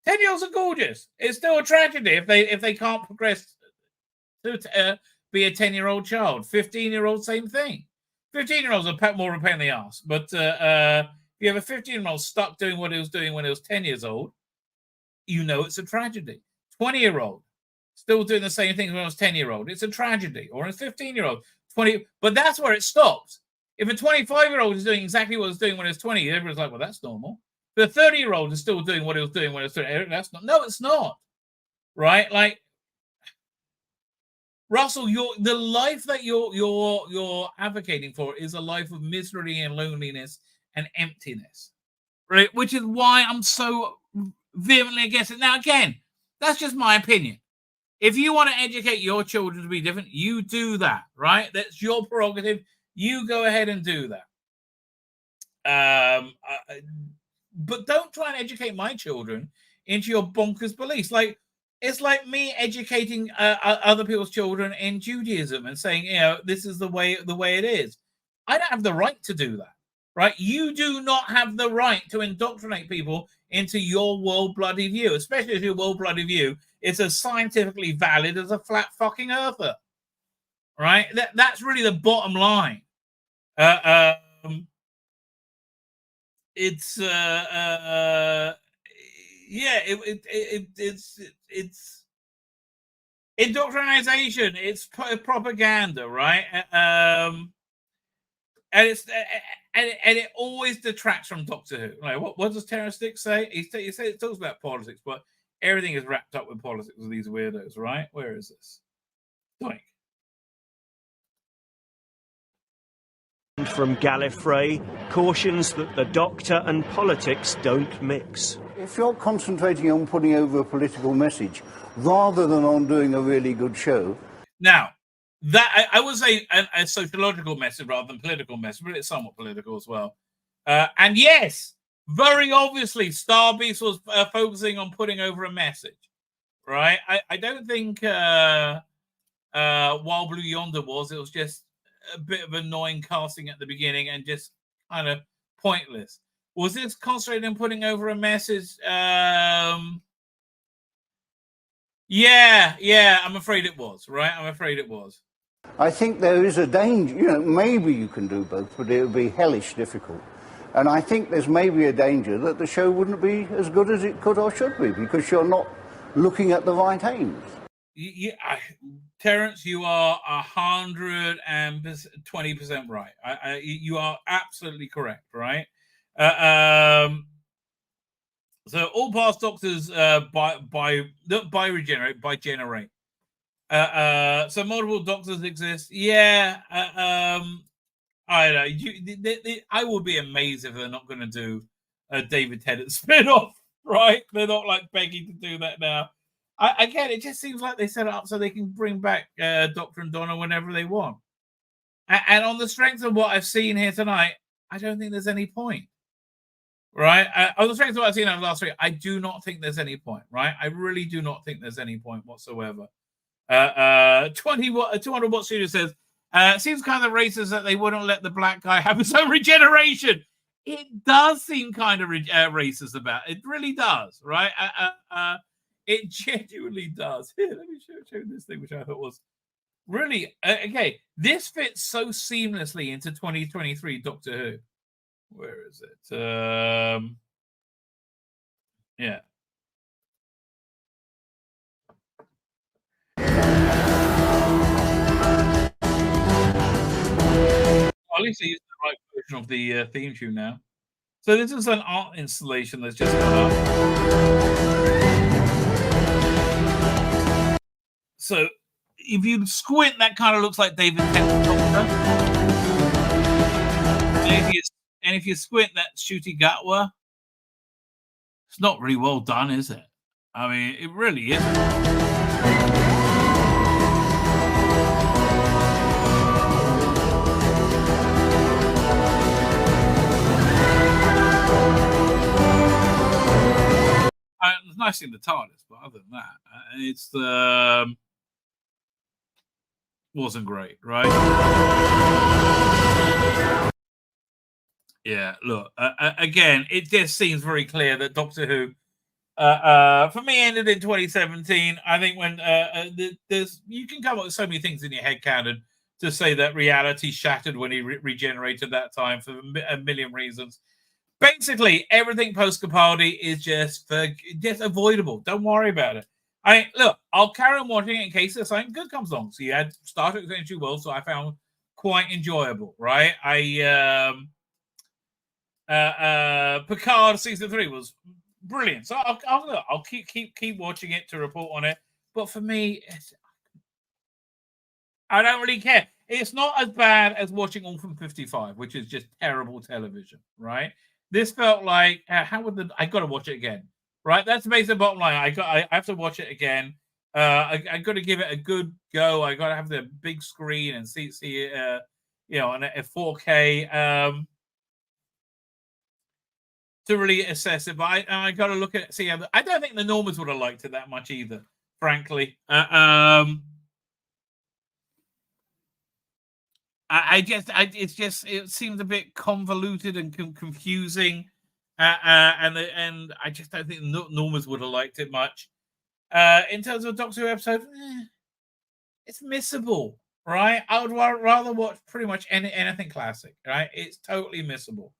10-year-olds are gorgeous. It's still a tragedy if they can't progress to be a 10-year-old child. 15-year-old, same thing. 15-year-olds are more of a pain in the ass. But if you have a 15-year-old stuck doing what he was doing when he was 10 years old, you know it's a tragedy. 20-year-old still doing the same thing when I was 10-year-old. It's a tragedy. Or a 15-year-old, 20. But that's where it stops. If a 25-year-old is doing exactly what he was doing when he was 20, everyone's like, well, that's normal. But a 30-year-old is still doing what he was doing when he was 30. That's not. No, it's not. Right? Like, Russell, the life that you're advocating for is a life of misery and loneliness and emptiness. Right? Which is why I'm so vehemently against it. Now, again, that's just my opinion. If you want to educate your children to be different, you do that, right? That's your prerogative. You go ahead and do that. But don't try and educate my children into your bonkers beliefs. Like, it's like me educating other people's children in Judaism and saying, you know, this is the way it is. I don't have the right to do that, right? You do not have the right to indoctrinate people into your world bloody view, especially if your world bloody view is as scientifically valid as a flat fucking earther, right? That's really the bottom line. It's it's indoctrination. It's propaganda, right? And it always detracts from Doctor Who. Like, what does Terrence Stick say? He talks about politics, but everything is wrapped up with politics with these weirdos, right? Where is this? Doink. From Gallifrey cautions that the Doctor and politics don't mix. If you're concentrating on putting over a political message rather than on doing a really good show. Now, that I would say a sociological message rather than political message, but it's somewhat political as well. And yes, very obviously, Starbeast was focusing on putting over a message, right? I don't think While Blue Yonder was. It was just a bit of annoying casting at the beginning and just kind of pointless. Was this concentrated on putting over a message? Yeah, I'm afraid it was, right? I'm afraid it was. I think there is a danger, you know, maybe you can do both, but it would be hellish difficult. And I think there's maybe a danger that the show wouldn't be as good as it could or should be because you're not looking at the right aims. Terrence, you are 120% right. You are absolutely correct, right? So all past Doctors generate. So multiple Doctors exist. Yeah. I don't know. I would be amazed if they're not going to do a David Tennant spin-off, right? They're not like begging to do that now. Again, it just seems like they set it up so they can bring back Doctor and Donna whenever they want. And on the strength of what I've seen here tonight, I don't think there's any point. Right? On the strength of what I've seen over the last week, I do not think there's any point. Right? I really do not think there's any point whatsoever. 200 Watt Studio says, seems kind of racist that they wouldn't let the black guy have his own regeneration. It does seem kind of racist about it. It really does. Right? It genuinely does. Here, let me show this thing, which I thought was really okay. This fits so seamlessly into 2023 Doctor Who. Where is it? Yeah. At least I used the right version of the theme tune now. So this is an art installation that's just gone up. So if you squint, that kind of looks like David Tennant's Doctor. And if you squint, that's Ncuti Gatwa. It's not really well done, is it? I mean, it really isn't. It's nice in the TARDIS, but other than that, it's wasn't great, right? Yeah, look, again, it just seems very clear that Doctor Who, for me, ended in 2017. I think when there's, you can come up with so many things in your head canon to say that reality shattered when he regenerated that time for a million reasons. Basically, everything post Capaldi is just avoidable. Don't worry about it. I'll carry on watching it in case there's something good comes along. So you had Star Trek Century World, so I found quite enjoyable, right? Picard season 3 was brilliant. So I'll keep watching it to report on it. But for me, I don't really care. It's not as bad as watching All from 55, which is just terrible television, right? This felt like I got to watch it again, right? That's basically the bottom line. I have to watch it again. I got to give it a good go. I got to have the big screen and see it, on a 4K to really assess it. But I got to look at see. I don't think the Normans would have liked it that much either, frankly. It seems a bit convoluted and confusing, and I just don't think Normans would have liked it much. In terms of a Doctor Who episode, it's missable, right? I would rather watch pretty much anything classic, right? It's totally missable.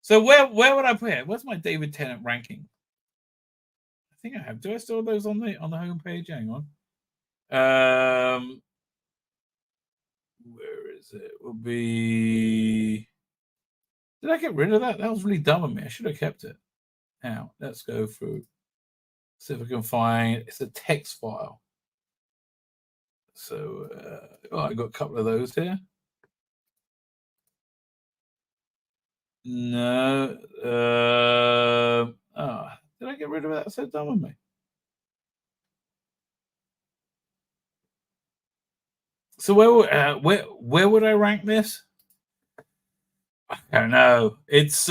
So where would I put it? Where's my David Tennant ranking? I think I have. Do I still have those on the homepage? Hang on. Where is it? Will be. Did I get rid of that? That was really dumb of me. I should have kept it. Now let's go through. See if I can find. It's a text file. So I got a couple of those here. No. Did I get rid of that? That's so dumb of me. So where would I rank this? I don't know. It's it's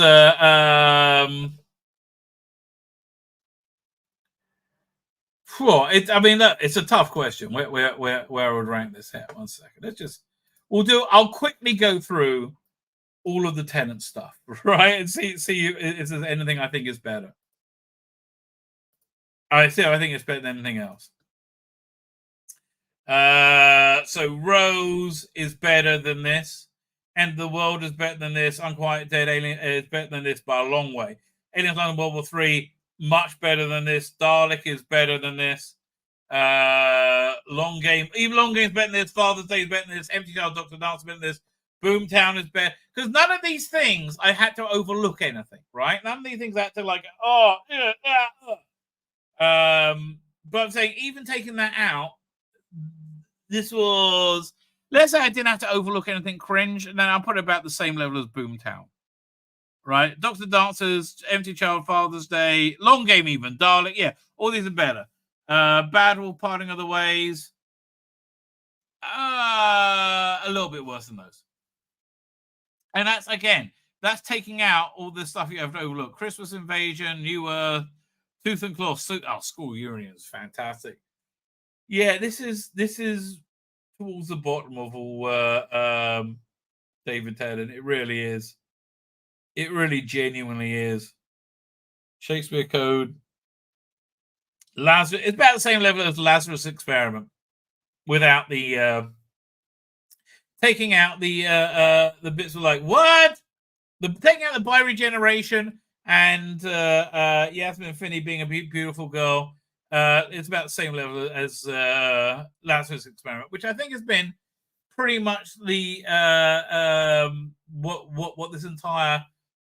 a tough question. Where I would rank this at? 1 second. I'll quickly go through all of the Tennant stuff, right, and see if there's anything I think is better. I think it's better than anything else. So Rose is better than this. End of the World is better than this. Unquiet Dead Alien is better than this by a long way. Aliens London World War 3, much better than this. Dalek is better than this. Long Game, even Long Game is better than this. Father's Day is better than this. Empty Child, Dr. Dance is better than this. Boomtown is better. Because none of these things I had to overlook anything, right? None of these things I had to but I'm saying, even taking that out, this was, let's say I didn't have to overlook anything cringe, and then I'll put it about the same level as Boomtown. Right? Dr. Dancers, Empty Child, Father's Day, Long Game even, Dalek, yeah, all these are better. Bad Wolf, Parting of the Ways, a little bit worse than those. And that's taking out all the stuff you have to overlook. Christmas Invasion, New Earth, Tooth and Claw, School Union is fantastic. Yeah, this is towards the bottom of all David Tennant. It really is. It really genuinely is. Shakespeare Code. Lazarus. It's about the same level as Lazarus Experiment, without the taking out the bits of like what? Taking out the by Regeneration and Yasmin Finney being a beautiful girl. It's about the same level as Lazarus Experiment, which I think has been pretty much the what this entire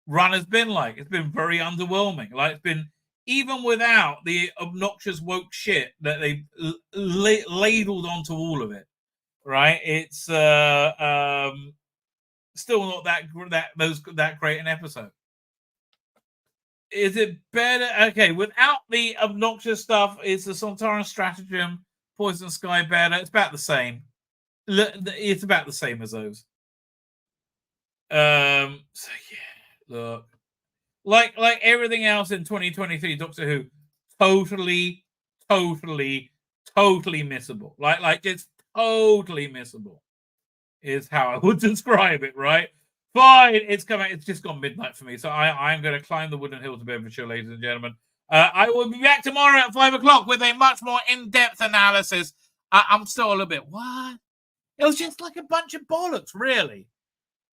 run has been like. It's been very underwhelming. Like, it's been, even without the obnoxious woke shit that they ladled onto all of it, right? It's still not that great an episode. Is it better? Okay, without the obnoxious stuff, is the Sontaran Stratagem, Poison Sky better? It's about the same. It's about the same as those. So yeah, look, like everything else in 2023, Doctor Who, totally missable. Like it's totally missable, is how I would describe it. Right. Fine, it's coming. It's just gone midnight for me, so I'm going to climb the wooden hill to Bedfordshire, ladies and gentlemen. I will be back tomorrow at 5 o'clock with a much more in-depth analysis. I'm still a little bit, what? It was just like a bunch of bollocks, really.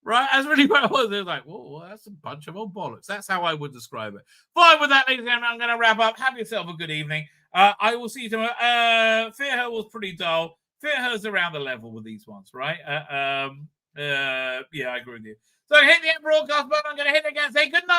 Right? That's really what it was. It was like, well, that's a bunch of old bollocks. That's how I would describe it. Fine with that, ladies and gentlemen. I'm going to wrap up. Have yourself a good evening. I will see you tomorrow. Fear Her was pretty dull. Fear Her's around the level with these ones, right? Yeah, I agree with you. So hit the end broadcast button. I'm going to hit it again and say good night.